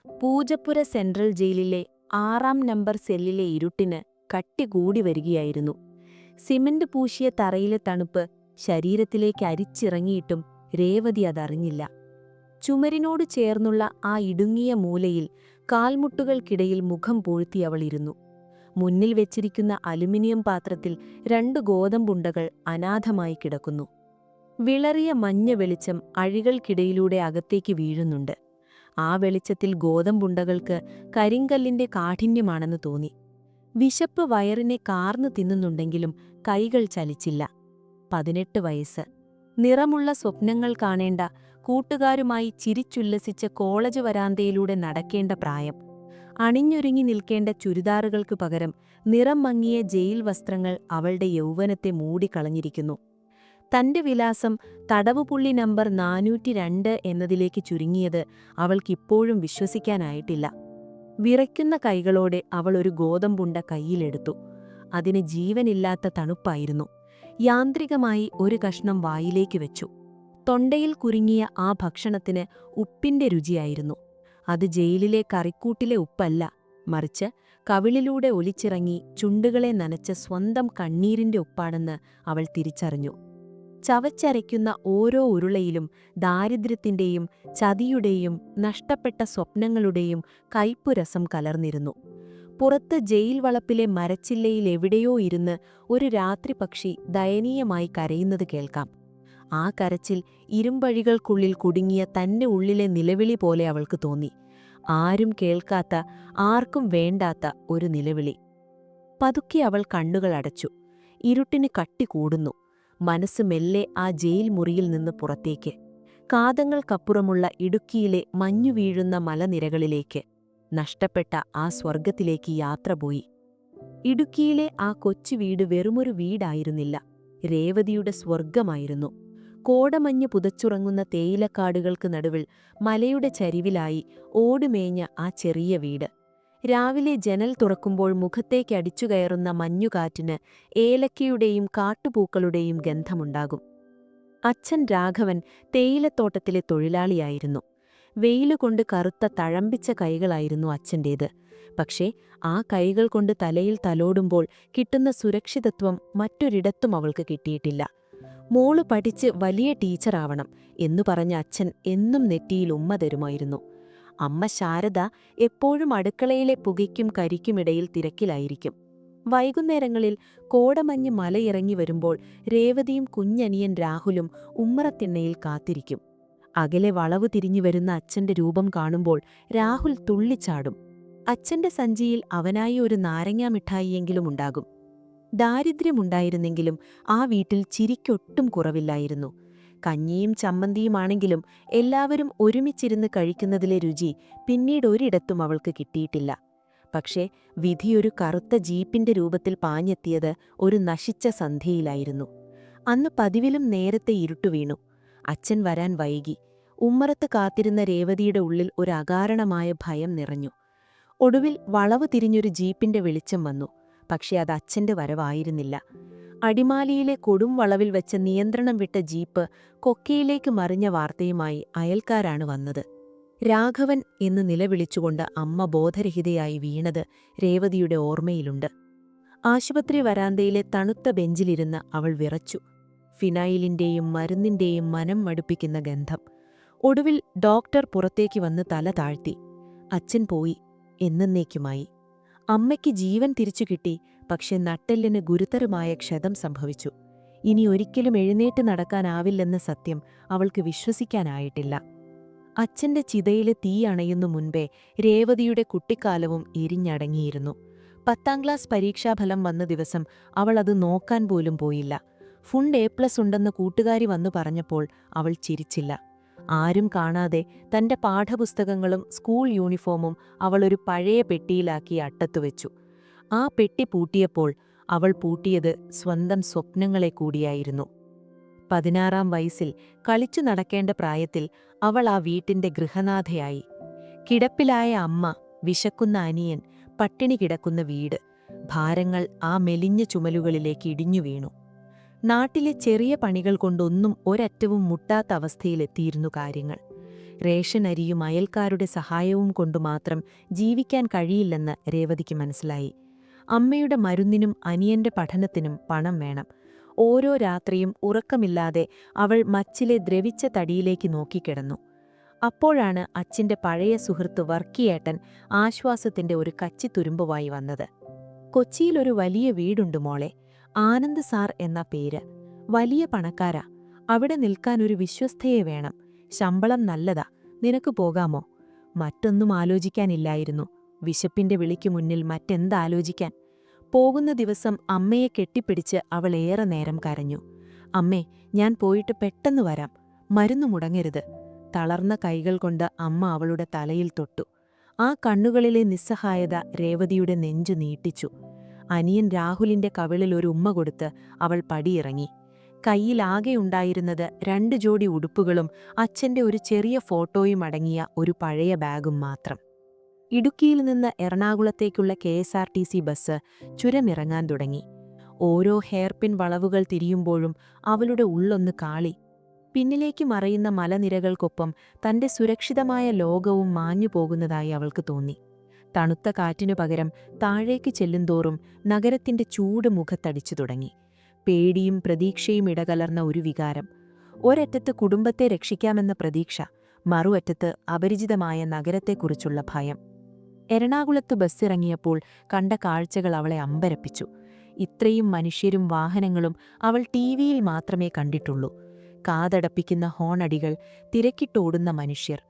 Poojappura central ജയിലിലെ 6-ാം number സെല്ലിലെ ഇരുട്ടിന് കട്ടി കൂടി വരികയായിരുന്നു. സിമന്റ് പൂശിയ തറയിലെ തണുപ്പ് ശരീരത്തിലേക്ക് അരിച്ചിറങ്ങിയിട്ടും രേവതി അതറിഞ്ഞില്ല. ചുമരിനോട് ചേർന്നുള്ള ആ ഇടുങ്ങിയ മൂലയിൽ കാൽമുട്ടുകൾക്കിടയിൽ മുഖം പൂഴ്ത്തി അവളിരുന്നു. മുന്നിൽ വെച്ചിരിക്കുന്ന അലുമിനിയം പാത്രത്തിൽ 2 ഗോതമ്പുണ്ടകൾ അനാഥമായി കിടക്കുന്നു. വിളറിയ മഞ്ഞ വെളിച്ചം അഴികൾക്കിടയിലൂടെ അകത്തേക്ക് വീഴുന്നുണ്ട്. ആ വെളിച്ചത്തിൽ ഗോതമ്പുണ്ടകൾക്ക് കരിങ്കല്ലിന്റെ കാഠിന്യമാണെന്ന് തോന്നി. വിശപ്പ് വയറിനെ കാർന്നു തിന്നുന്നുണ്ടെങ്കിലും കൈകൾ ചലിച്ചില്ല. 18 വയസ്സ്. നിറമുള്ള സ്വപ്നങ്ങൾ കാണേണ്ട, കൂട്ടുകാരുമായി ചിരിച്ചുല്ലസിച്ച കോളേജ് വരാന്തയിലൂടെ നടക്കേണ്ട പ്രായം. അണിഞ്ഞൊരുങ്ങി നിൽക്കേണ്ട ചുരിദാറുകൾക്ക് പകരം നിറം മങ്ങിയ ജയിൽ വസ്ത്രങ്ങൾ അവളുടെ യൗവനത്തെ മൂടിക്കളഞ്ഞിരിക്കുന്നു. തന്റെ വിലാസം തടവുപുള്ളി നമ്പർ 402 എന്നതിലേക്ക് ചുരുങ്ങിയത് അവൾക്കിപ്പോഴും വിശ്വസിക്കാനായിട്ടില്ല. വിറയ്ക്കുന്ന കൈകളോടെ അവൾ ഒരു ഗോതമ്പുണ്ട കൈയിലെടുത്തു. അതിന് ജീവനില്ലാത്ത തണുപ്പായിരുന്നു. യാന്ത്രികമായി ഒരു കഷ്ണം വായിലേക്ക് വെച്ചു. തൊണ്ടയിൽ കുരുങ്ങിയ ആ ഭക്ഷണത്തിന് ഉപ്പിന്റെ രുചിയായിരുന്നു. അത് ജയിലിലെ കറിക്കൂട്ടിലെ ഉപ്പല്ല, മറിച്ച് കവിളിലൂടെ ഒലിച്ചിറങ്ങി ചുണ്ടുകളെ നനച്ച സ്വന്തം കണ്ണീരിന്റെ ഉപ്പാണെന്ന് അവൾ തിരിച്ചറിഞ്ഞു. ചവച്ചരയ്ക്കുന്ന ഓരോ ഉരുളയിലും ദാരിദ്ര്യത്തിന്റെയും ചതിയുടെയും നഷ്ടപ്പെട്ട സ്വപ്നങ്ങളുടെയും കയ്പുരസം കലർന്നിരുന്നു. പുറത്ത് ജയിൽ വളപ്പിലെ മരച്ചില്ലയിൽ എവിടെയോ ഇരുന്ന് ഒരു രാത്രിപക്ഷി ദയനീയമായി കരയുന്നത് കേൾക്കാം. ആ കരച്ചിൽ ഇരുമ്പഴികൾക്കുള്ളിൽ കുടുങ്ങിയ തന്റെ ഉള്ളിലെ നിലവിളി പോലെ അവൾക്ക് തോന്നി. ആരും കേൾക്കാത്ത, ആർക്കും വേണ്ടാത്ത ഒരു നിലവിളി. പതുക്കെ അവൾ കണ്ണുകൾ അടച്ചു. ഇരുട്ടിന് കട്ടി കൂടുന്നു. മനസ്സ് മെല്ലെ ആ ജയിൽ മുറിയിൽ നിന്ന് പുറത്തേക്ക്, കാതങ്ങൾക്കപ്പുറമുള്ള ഇടുക്കിയിലെ മഞ്ഞു വീഴുന്ന മലനിരകളിലേക്ക്, നഷ്ടപ്പെട്ട ആ സ്വർഗത്തിലേക്ക് യാത്ര പോയി. ഇടുക്കിയിലെ ആ കൊച്ചു വീട് വെറുമൊരു വീടായിരുന്നില്ല, രേവതിയുടെ സ്വർഗമായിരുന്നു. കോടമഞ്ഞ് പുതച്ചുറങ്ങുന്ന തേയിലക്കാടുകൾക്ക് നടുവിൽ മലയുടെ ചരിവിലായി ഓടുമേഞ്ഞ ആ ചെറിയ വീട്. രാവിലെ ജനൽ തുറക്കുമ്പോൾ മുഖത്തേക്ക് അടിച്ചുകയറുന്ന മഞ്ഞുകാറ്റിന് ഏലക്കയുടെയും കാട്ടുപൂക്കളുടെയും ഗന്ധമുണ്ടാകും. അച്ഛൻ രാഘവൻ തേയിലത്തോട്ടത്തിലെ തൊഴിലാളിയായിരുന്നു. വെയിലുകൊണ്ട് കറുത്ത തഴമ്പിച്ച കൈകളായിരുന്നു അച്ഛൻ്റേത്. പക്ഷേ ആ കൈകൾ കൊണ്ട് തലയിൽ തലോടുമ്പോൾ കിട്ടുന്ന സുരക്ഷിതത്വം മറ്റൊരിടത്തും അവൾക്ക് കിട്ടിയിട്ടില്ല. മോള് പഠിച്ച് വലിയ ടീച്ചറാവണം എന്നു പറഞ്ഞ അച്ഛൻ എന്നും നെറ്റിയിൽ ഉമ്മ തരുമായിരുന്നു. അമ്മ ശാരദ എപ്പോഴും അടുക്കളയിലെ പുകയ്ക്കും കരിക്കുമിടയിൽ തിരക്കിലായിരിക്കും. വൈകുന്നേരങ്ങളിൽ കോടമഞ്ഞ് മലയിറങ്ങി വരുമ്പോൾ രേവതിയും കുഞ്ഞനിയൻ രാഹുലും ഉമ്മറത്തിണ്ണയിൽ കാത്തിരിക്കും. അകലെ വളവു തിരിഞ്ഞു വരുന്ന അച്ഛന്റെ രൂപം കാണുമ്പോൾ രാഹുൽ തുള്ളിച്ചാടും. അച്ഛന്റെ സഞ്ചിയിൽ അവനായി ഒരു നാരങ്ങാ മിഠായിയെങ്കിലും ഉണ്ടാകും. ദാരിദ്ര്യമുണ്ടായിരുന്നെങ്കിലും ആ വീട്ടിൽ ചിരിക്കൊട്ടും കുറവില്ലായിരുന്നു. കഞ്ഞിയും ചമ്മന്തിയുമാണെങ്കിലും എല്ലാവരും ഒരുമിച്ചിരുന്ന് കഴിക്കുന്നതിലെ രുചി പിന്നീട് ഒരിടത്തും അവൾക്ക് കിട്ടിയിട്ടില്ല. പക്ഷേ വിധിയൊരു കറുത്ത ജീപ്പിന്റെ രൂപത്തിൽ പാഞ്ഞെത്തിയത് ഒരു നശിച്ച സന്ധ്യയിലായിരുന്നു. അന്ന് പതിവിലും നേരത്തെ ഇരുട്ടുവീണു. അച്ഛൻ വരാൻ വൈകി. ഉമ്മറത്ത് കാത്തിരുന്ന രേവതിയുടെ ഉള്ളിൽ ഒരു അകാരണമായ ഭയം നിറഞ്ഞു. ഒടുവിൽ വളവ് തിരിഞ്ഞൊരു ജീപ്പിന്റെ വെളിച്ചം വന്നു. പക്ഷേ അത് അച്ഛന്റെ വരവായിരുന്നില്ല. അടിമാലിയിലെ കൊടും വളവിൽ വെച്ച നിയന്ത്രണം വിട്ട ജീപ്പ് കൊക്കയിലേക്ക് മറിഞ്ഞ വാർത്തയുമായി അയൽക്കാരാണ് വന്നത്. രാഘവൻ എന്ന് നിലവിളിച്ചുകൊണ്ട് അമ്മ ബോധരഹിതയായി വീണത് രേവതിയുടെ ഓർമ്മയിലുണ്ട്. ആശുപത്രി വരാന്തയിലെ തണുത്ത ബെഞ്ചിലിരുന്ന് അവൾ വിറച്ചു. ഫിനൈലിന്റെയും മരുന്നിന്റെയും മനം മടുപ്പിക്കുന്ന ഗന്ധം. ഒടുവിൽ ഡോക്ടർ പുറത്തേക്ക് വന്ന് തല താഴ്ത്തി. അച്ഛൻ പോയി, എന്നേക്കുമായി. അമ്മയ്ക്ക് ജീവൻ തിരിച്ചു കിട്ടി. പക്ഷെ നട്ടെല്ലിന് ഗുരുതരമായ ക്ഷതം സംഭവിച്ചു. ഇനി ഒരിക്കലും എഴുന്നേറ്റ് നടക്കാനാവില്ലെന്ന സത്യം അവൾക്ക് വിശ്വസിക്കാനായിട്ടില്ല. അച്ഛന്റെ ചിതയിലെ തീ അണയുന്നു മുൻപേ രേവതിയുടെ കുട്ടിക്കാലവും എരിഞ്ഞടങ്ങിയിരുന്നു. 10ാം ക്ലാസ് പരീക്ഷാഫലം വന്ന ദിവസം അവൾ അത് നോക്കാൻ പോലും പോയില്ല. ഫുൾ A+ ഉണ്ടെന്ന് കൂട്ടുകാരി വന്നു പറഞ്ഞപ്പോൾ അവൾ ചിരിച്ചില്ല. ആരും കാണാതെ തന്റെ പാഠപുസ്തകങ്ങളും സ്കൂൾ യൂണിഫോമും അവൾ ഒരു പഴയ പെട്ടിയിലാക്കി അട്ടത്തുവെച്ചു. ആ പെട്ടി പൂട്ടിയപ്പോൾ അവൾ പൂട്ടിയത് സ്വന്തം സ്വപ്നങ്ങളെ കൂടിയായിരുന്നു. 16ാം വയസ്സിൽ കളിച്ചു നടക്കേണ്ട പ്രായത്തിൽ അവൾ ആ വീട്ടിന്റെ ഗൃഹനാഥയായി. കിടപ്പിലായ അമ്മ, വിശക്കുന്ന അനിയൻ, പട്ടിണി കിടക്കുന്ന വീട്, ഭാരങ്ങൾ ആ മെലിഞ്ഞ ചുമലുകളിലേക്ക് ഇടിഞ്ഞു വീണു. നാട്ടിലെ ചെറിയ പണികൾ കൊണ്ടൊന്നും ഒരറ്റവും മുട്ടാത്ത അവസ്ഥയിലെത്തിയിരുന്നു കാര്യങ്ങൾ. റേഷൻ അരിയും അയൽക്കാരുടെ സഹായവും കൊണ്ടുമാത്രം ജീവിക്കാൻ കഴിയില്ലെന്ന് രേവതിക്ക് മനസ്സിലായി. അമ്മയുടെ മരുന്നിനും അനിയന്റെ പഠനത്തിനും പണം വേണം. ഓരോ രാത്രിയും ഉറക്കമില്ലാതെ അവൾ മച്ചിലെ ദ്രവിച്ച തടിയിലേക്ക് നോക്കിക്കിടന്നു. അപ്പോഴാണ് അച്ഛന്റെ പഴയ സുഹൃത്ത് വർക്കിയേട്ടൻ ആശ്വാസത്തിന്റെ ഒരു കച്ചിത്തുരുമ്പുമായി വന്നത്. കൊച്ചിയിലൊരു വലിയ വീടുണ്ട് മോളെ, ആനന്ദ് സാർ എന്ന പേര്. വലിയ പണക്കാരാ. അവിടെ നിൽക്കാൻ ഒരു വിശ്വസ്തയെ വേണം. ശമ്പളം നല്ലതാ. നിനക്ക് പോകാമോ? മറ്റൊന്നും ആലോചിക്കാനില്ലായിരുന്നു. വിശപ്പിന്റെ വിളിക്കു മുന്നിൽ മറ്റെന്താലോചിക്കാൻ? പോകുന്ന ദിവസം അമ്മയെ കെട്ടിപ്പിടിച്ച് അവൾ ഏറെ നേരം കരഞ്ഞു. അമ്മേ, ഞാൻ പോയിട്ട് പെട്ടെന്ന് വരാം. മരുന്നു മുടങ്ങരുത്. തളർന്ന കൈകൾ കൊണ്ട് അമ്മ അവളുടെ തലയിൽ തൊട്ടു. ആ കണ്ണുകളിലെ നിസ്സഹായത രേവതിയുടെ നെഞ്ചു നീട്ടിച്ചു. അനിയൻ രാഹുലിന്റെ കവിളിൽ ഒരു ഉമ്മ കൊടുത്ത് അവൾ പടിയിറങ്ങി. കയ്യിലാകെയുണ്ടായിരുന്നത് 2 ജോഡി ഉടുപ്പുകളും അച്ഛന്റെ ഒരു ചെറിയ ഫോട്ടോയും അടങ്ങിയ ഒരു പഴയ ബാഗും മാത്രം. ഇടുക്കിയിൽ നിന്ന് എറണാകുളത്തേക്കുള്ള KSRTC ബസ് ചുരമിറങ്ങാൻ തുടങ്ങി. ഓരോ ഹെയർപിൻ വളവുകൾ തിരിയുമ്പോഴും അവളുടെ ഉള്ളൊന്ന് കാളി. പിന്നിലേക്ക് മറയുന്ന മലനിരകൾക്കൊപ്പം തന്റെ സുരക്ഷിതമായ ലോകവും മാഞ്ഞു പോകുന്നതായി അവൾക്ക് തോന്നി. തണുത്ത കാറ്റിനു പകരം താഴേക്ക് ചെല്ലുന്തോറും നഗരത്തിന്റെ ചൂട് മുഖത്തടിച്ചു തുടങ്ങി. പേടിയും പ്രതീക്ഷയും ഇടകലർന്ന ഒരു വികാരം. ഒരറ്റത്ത് കുടുംബത്തെ രക്ഷിക്കാമെന്ന പ്രതീക്ഷ, മറുവറ്റത്ത് അപരിചിതമായ നഗരത്തെക്കുറിച്ചുള്ള ഭയം. എറണാകുളത്ത് ബസ്സിറങ്ങിയപ്പോൾ കണ്ട കാഴ്ചകൾ അവളെ അമ്പരപ്പിച്ചു. ഇത്രയും മനുഷ്യരും വാഹനങ്ങളും അവൾ ടിവിയിൽ മാത്രമേ കണ്ടിട്ടുള്ളൂ. കാതടപ്പിക്കുന്ന ഹോണടികൾ, തിരക്കിട്ടോടുന്ന മനുഷ്യർ.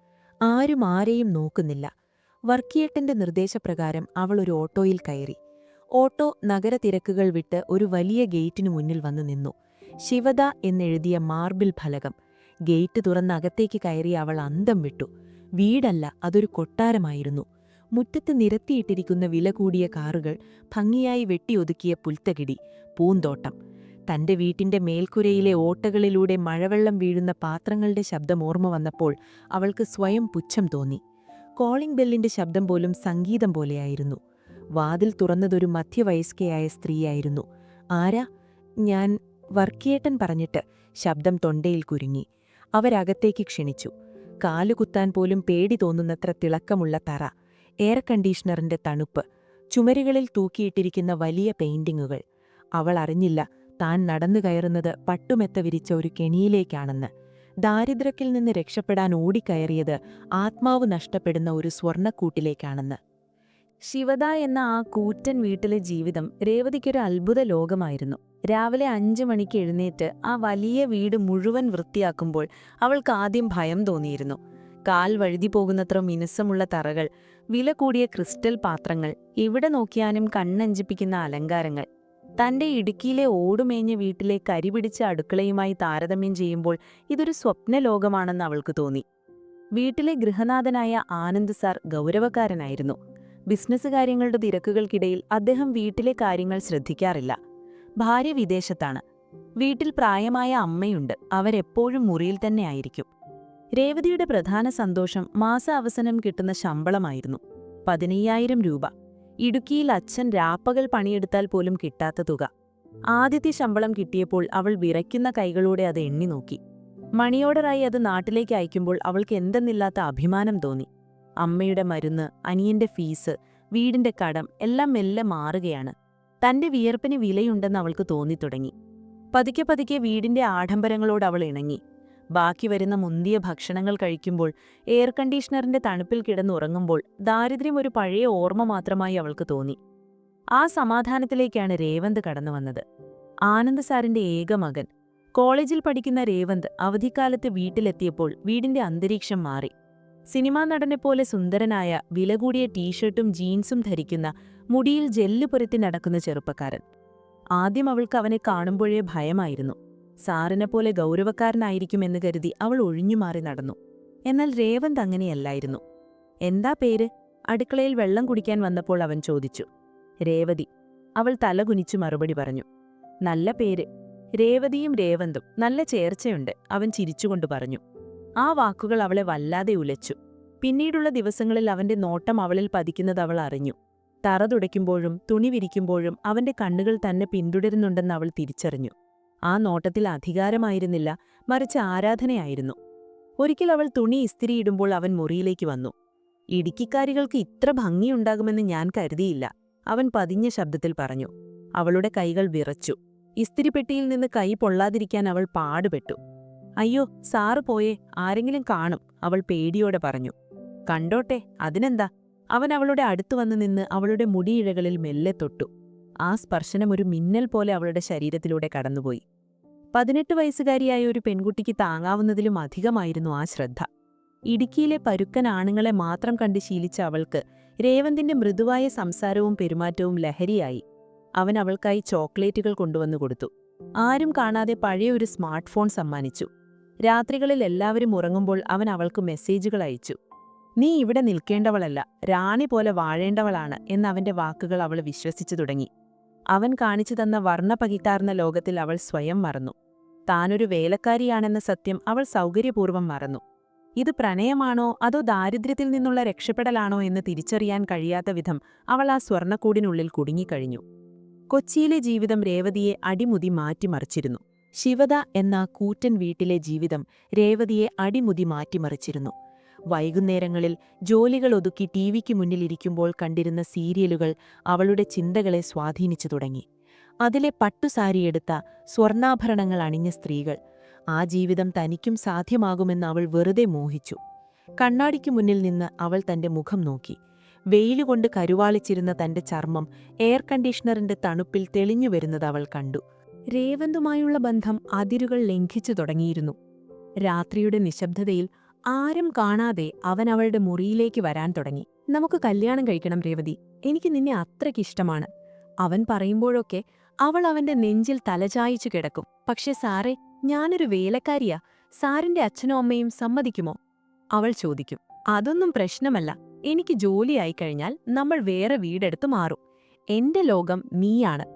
ആരും ആരെയും നോക്കുന്നില്ല. വർക്കിയേട്ടന്റെ നിർദ്ദേശപ്രകാരം അവൾ ഒരു ഓട്ടോയിൽ കയറി. ഓട്ടോ നഗരത്തിരക്കുകൾ വിട്ട് ഒരു വലിയ ഗേറ്റിനു മുന്നിൽ വന്നു നിന്നു. ശിവദ എന്നെഴുതിയ മാർബിൾ ഫലകം. ഗേറ്റ് തുറന്ന് അകത്തേക്ക് കയറി അവൾ അന്തം വിട്ടു. വീടല്ല, അതൊരു കൊട്ടാരമായിരുന്നു. മുറ്റത്ത് നിരത്തിയിട്ടിരിക്കുന്ന വില കൂടിയ കാറുകൾ, ഭംഗിയായി വെട്ടിയൊതുക്കിയ പുൽത്തകിടി, പൂന്തോട്ടം. തന്റെ വീട്ടിന്റെ മേൽക്കുരയിലെ ഓട്ടകളിലൂടെ മഴവെള്ളം വീഴുന്ന പാത്രങ്ങളുടെ ശബ്ദം ഓർമ്മ വന്നപ്പോൾ അവൾക്ക് സ്വയം പുച്ഛം തോന്നി. കോളിംഗ് ബെല്ലിന്റെ ശബ്ദം പോലും സംഗീതം പോലെയായിരുന്നു. വാതിൽ തുറന്നതൊരു മധ്യവയസ്കയായ സ്ത്രീയായിരുന്നു. ആരാ? ഞാൻ വർക്കിയേട്ടൻ പറഞ്ഞിട്ട് ശബ്ദം തൊണ്ടയിൽ കുരുങ്ങി. അവരകത്തേക്ക് ക്ഷണിച്ചു. കാലുകുത്താൻ പോലും പേടി തോന്നുന്നത്ര തിളക്കമുള്ള തറ, എയർ കണ്ടീഷണറിന്റെ തണുപ്പ്, ചുമരുകളിൽ തൂക്കിയിട്ടിരിക്കുന്ന വലിയ പെയിന്റിങ്ങുകൾ. അവൾ അറിഞ്ഞില്ല താൻ നടന്നു കയറുന്നത് പട്ടുമെത്ത വിരിച്ച ഒരു കെണിയിലേക്കാണെന്ന്. ദാരിദ്ര്യത്തിൽ നിന്ന് രക്ഷപ്പെടാൻ ഓടിക്കയറിയത് ആത്മാവ് നഷ്ടപ്പെടുന്ന ഒരു സ്വർണ്ണക്കൂട്ടിലേക്കാണെന്ന്. ശിവദ എന്ന ആ കൂറ്റൻ വീട്ടിലെ ജീവിതം രേവതിക്കൊരു അത്ഭുത ലോകമായിരുന്നു. രാവിലെ 5 മണിക്ക് എഴുന്നേറ്റ് ആ വലിയ വീട് മുഴുവൻ വൃത്തിയാക്കുമ്പോൾ അവൾക്ക് ആദ്യം ഭയം തോന്നിയിരുന്നു. കാൽ വഴുതി പോകുന്നത്ര മിനുസമുള്ള തറകൾ, വില കൂടിയ ക്രിസ്റ്റൽ പാത്രങ്ങൾ, എവിടെ നോക്കിയാലും കണ്ണഞ്ചിപ്പിക്കുന്ന അലങ്കാരങ്ങൾ. തന്റെ ഇടുക്കിയിലെ ഓടുമേഞ്ഞ വീട്ടിലെ കരിപിടിച്ച അടുക്കളയുമായി താരതമ്യം ചെയ്യുമ്പോൾ ഇതൊരു സ്വപ്നലോകമാണെന്ന് അവൾക്ക് തോന്നി. വീട്ടിലെ ഗൃഹനാഥനായ ആനന്ദ് സാർ ഗൗരവക്കാരനായിരുന്നു. ബിസിനസ് കാര്യങ്ങളുടെ തിരക്കുകൾക്കിടയിൽ അദ്ദേഹം വീട്ടിലെ കാര്യങ്ങൾ ശ്രദ്ധിക്കാറില്ല. ഭാര്യ വിദേശത്താണ്. വീട്ടിൽ പ്രായമായ അമ്മയുണ്ട്. അവരെപ്പോഴും മുറിയിൽ തന്നെ ആയിരിക്കും. രേവതിയുടെ പ്രധാന സന്തോഷം മാസാവസാനം കിട്ടുന്ന ശമ്പളമായിരുന്നു. 15,000 രൂപ. ഇടുക്കിയിൽ അച്ഛൻ രാപ്പകൽ പണിയെടുത്താൽ പോലും കിട്ടാത്ത തുക. ആദ്യത്തെ ശമ്പളം കിട്ടിയപ്പോൾ അവൾ വിറയ്ക്കുന്ന കൈകളോടെ അത് എണ്ണി നോക്കി. മണിയോർഡറായി അത് നാട്ടിലേക്ക് അയക്കുമ്പോൾ അവൾക്ക് എന്തെന്നില്ലാത്ത അഭിമാനം തോന്നി. അമ്മയുടെ മരുന്ന്, അനിയന്റെ ഫീസ്, വീടിന്റെ കടം എല്ലാം മെല്ലെ മാറുകയാണ്. തന്റെ വിയർപ്പിന് വിലയുണ്ടെന്ന് അവൾക്ക് തോന്നിത്തുടങ്ങി. പതുക്കെ പതുക്കെ വീടിന്റെ ആഡംബരങ്ങളോട് അവൾ ഇണങ്ങി. ബാക്കി വരുന്ന മുന്തിയ ഭക്ഷണങ്ങൾ കഴിക്കുമ്പോൾ, എയർ കണ്ടീഷണറിന്റെ തണുപ്പിൽ കിടന്നുറങ്ങുമ്പോൾ ദാരിദ്ര്യം ഒരു പഴയ ഓർമ്മ മാത്രമായി അവൾക്ക് തോന്നി. ആ സമാധാനത്തിലേക്കാണ് രേവന്ത് കടന്നുവന്നത്. ആനന്ദ് സാറിന്റെ ഏക മകൻ. കോളേജിൽ പഠിക്കുന്ന രേവന്ത് അവധിക്കാലത്ത് വീട്ടിലെത്തിയപ്പോൾ വീടിന്റെ അന്തരീക്ഷം മാറി. സിനിമാ നടനെപ്പോലെ സുന്ദരനായ, വില കൂടിയ ടീഷർട്ടും ജീൻസും ധരിക്കുന്ന, മുടിയിൽ ജെല്ല് പുരത്തി നടക്കുന്ന ചെറുപ്പക്കാരൻ. ആദ്യം അവൾക്ക് അവനെ കാണുമ്പോഴേ ഭയമായിരുന്നു. സാറിനെപ്പോലെ ഗൗരവക്കാരനായിരിക്കുമെന്ന് കരുതി അവൾ ഒഴിഞ്ഞുമാറി നടന്നു. എന്നാൽ രേവന്ത് അങ്ങനെയല്ലായിരുന്നു. എന്താ പേര്? അടുക്കളയിൽ വെള്ളം കുടിക്കാൻ വന്നപ്പോൾ അവൻ ചോദിച്ചു. രേവതി. അവൾ തലകുനിച്ചു മറുപടി പറഞ്ഞു. നല്ല പേര്. രേവതിയും രേവന്തും നല്ല ചേർച്ചയുണ്ട്, അവൻ ചിരിച്ചുകൊണ്ട് പറഞ്ഞു. ആ വാക്കുകൾ അവളെ വല്ലാതെ ഉലച്ചു. പിന്നീടുള്ള ദിവസങ്ങളിൽ അവന്റെ നോട്ടം അവളിൽ പതിക്കുന്നത് അവൾ അറിഞ്ഞു. തറ തുടയ്ക്കുമ്പോഴും തുണി വിരിക്കുമ്പോഴും അവന്റെ കണ്ണുകൾ തന്നെ പിന്തുടരുന്നുണ്ടെന്ന് അവൾ തിരിച്ചറിഞ്ഞു. ആ നോട്ടത്തിൽ അധികാരമായിരുന്നില്ല, മറിച്ച് ആരാധനയായിരുന്നു. ഒരിക്കൽ അവൾ തുണി ഇസ്തിരിയിടുമ്പോൾ അവൻ മുറിയിലേക്ക് വന്നു. ഇടുക്കിക്കാരികൾക്ക് ഇത്ര ഭംഗിയുണ്ടാകുമെന്ന് ഞാൻ കരുതിയില്ല, അവൻ പതിഞ്ഞ ശബ്ദത്തിൽ പറഞ്ഞു. അവളുടെ കൈകൾ വിറച്ചു. ഇസ്തിരിപ്പെട്ടിയിൽ നിന്ന് കൈ പൊള്ളാതിരിക്കാൻ അവൾ പാടുപെട്ടു. അയ്യോ, സാറ് പോയേ, ആരെങ്കിലും കാണും, അവൾ പേടിയോടെ പറഞ്ഞു. കണ്ടോട്ടെ, അതിനെന്താ? അവൻ അവളുടെ അടുത്തു വന്നു നിന്ന് അവളുടെ മുടിയിഴകളിൽ മെല്ലെ തൊട്ടു. ആ സ്പർശനം ഒരു മിന്നൽ പോലെ അവളുടെ ശരീരത്തിലൂടെ കടന്നുപോയി. 18 വയസ്സുകാരിയായ ഒരു പെൺകുട്ടിക്ക് താങ്ങാവുന്നതിലും അധികമായിരുന്നു ആ ശ്രദ്ധ. ഇടുക്കിയിലെ പരുക്കൻ ആണുങ്ങളെ മാത്രം കണ്ട് ശീലിച്ച അവൾക്ക് രേവന്തിന്റെ മൃദുവായ സംസാരവും പെരുമാറ്റവും ലഹരിയായി. അവൻ അവൾക്കായി ചോക്ലേറ്റുകൾ കൊണ്ടുവന്നു കൊടുത്തു. ആരും കാണാതെ പഴയ ഒരു സ്മാർട്ട് ഫോൺ സമ്മാനിച്ചു. രാത്രികളിൽ എല്ലാവരും ഉറങ്ങുമ്പോൾ അവൻ അവൾക്ക് മെസ്സേജുകൾ അയച്ചു. നീ ഇവിടെ നിൽക്കേണ്ടവളല്ല, റാണി പോലെ വാഴേണ്ടവളാണ് എന്നവന്റെ വാക്കുകൾ അവൾ വിശ്വസിച്ചു തുടങ്ങി. അവൻ കാണിച്ചു തന്ന വർണ്ണപകിട്ടാർന്ന ലോകത്തിൽ അവൾ സ്വയം മറന്നു. താനൊരു വേലക്കാരിയാണെന്ന സത്യം അവൾ സൗകര്യപൂർവ്വം മറന്നു. ഇത് പ്രണയമാണോ അതോ ദാരിദ്ര്യത്തിൽ നിന്നുള്ള രക്ഷപ്പെടലാണോ എന്ന് തിരിച്ചറിയാൻ കഴിയാത്ത വിധം അവൾ ആ സ്വർണ്ണക്കൂടിനുള്ളിൽ കുടുങ്ങിക്കഴിഞ്ഞു. കൊച്ചിയിലെ ജീവിതം രേവതിയെ അടിമുടി മാറ്റിമറിച്ചിരുന്നു. ശിവദ എന്ന കൂറ്റൻ വീട്ടിലെ ജീവിതം രേവതിയെ അടിമുടി മാറ്റിമറിച്ചിരുന്നു. വൈകുന്നേരങ്ങളിൽ ജോലികൾ ഒതുക്കി ടിവിക്ക് മുന്നിലിരിക്കുമ്പോൾ കണ്ടിരുന്ന സീരിയലുകൾ അവളുടെ ചിന്തകളെ സ്വാധീനിച്ചു തുടങ്ങി. അതിലെ പട്ടുസാരിയെടുത്ത സ്വർണ്ണാഭരണങ്ങൾ അണിഞ്ഞ സ്ത്രീകൾ, ആ ജീവിതം തനിക്കും സാധ്യമാകുമെന്ന് അവൾ വെറുതെ മോഹിച്ചു. കണ്ണാടിക്കു മുന്നിൽ നിന്ന് അവൾ തന്റെ മുഖം നോക്കി. വെയിലുകൊണ്ട് കരുവാളിച്ചിരുന്ന തന്റെ ചർമ്മം എയർ കണ്ടീഷണറിന്റെ തണുപ്പിൽ തെളിഞ്ഞുവരുന്നത് അവൾ കണ്ടു. രേവന്തുമായുള്ള ബന്ധം അതിരുകൾ ലംഘിച്ചു തുടങ്ങിയിരുന്നു. രാത്രിയുടെ നിശബ്ദതയിൽ ആരും കാണാതെ അവൻ അവളുടെ മുറിയിലേക്ക് വരാൻ തുടങ്ങി. നമുക്ക് കല്യാണം കഴിക്കണം രേവതി, എനിക്ക് നിന്നെ അത്രയ്ക്കിഷ്ടമാണ്. അവൻ പറയുമ്പോഴൊക്കെ അവൾ അവന്റെ നെഞ്ചിൽ തലചായിച്ചു കിടക്കും. പക്ഷേ സാറേ, ഞാനൊരു വേലക്കാരിയാ, സാറിന്റെ അച്ഛനും അമ്മയും സമ്മതിക്കുമോ? അവൾ ചോദിക്കും. അതൊന്നും പ്രശ്നമല്ല, എനിക്ക് ജോലിയായിക്കഴിഞ്ഞാൽ നമ്മൾ വേറെ വീടെടുത്തു മാറും. എന്റെ ലോകം നീയാണ്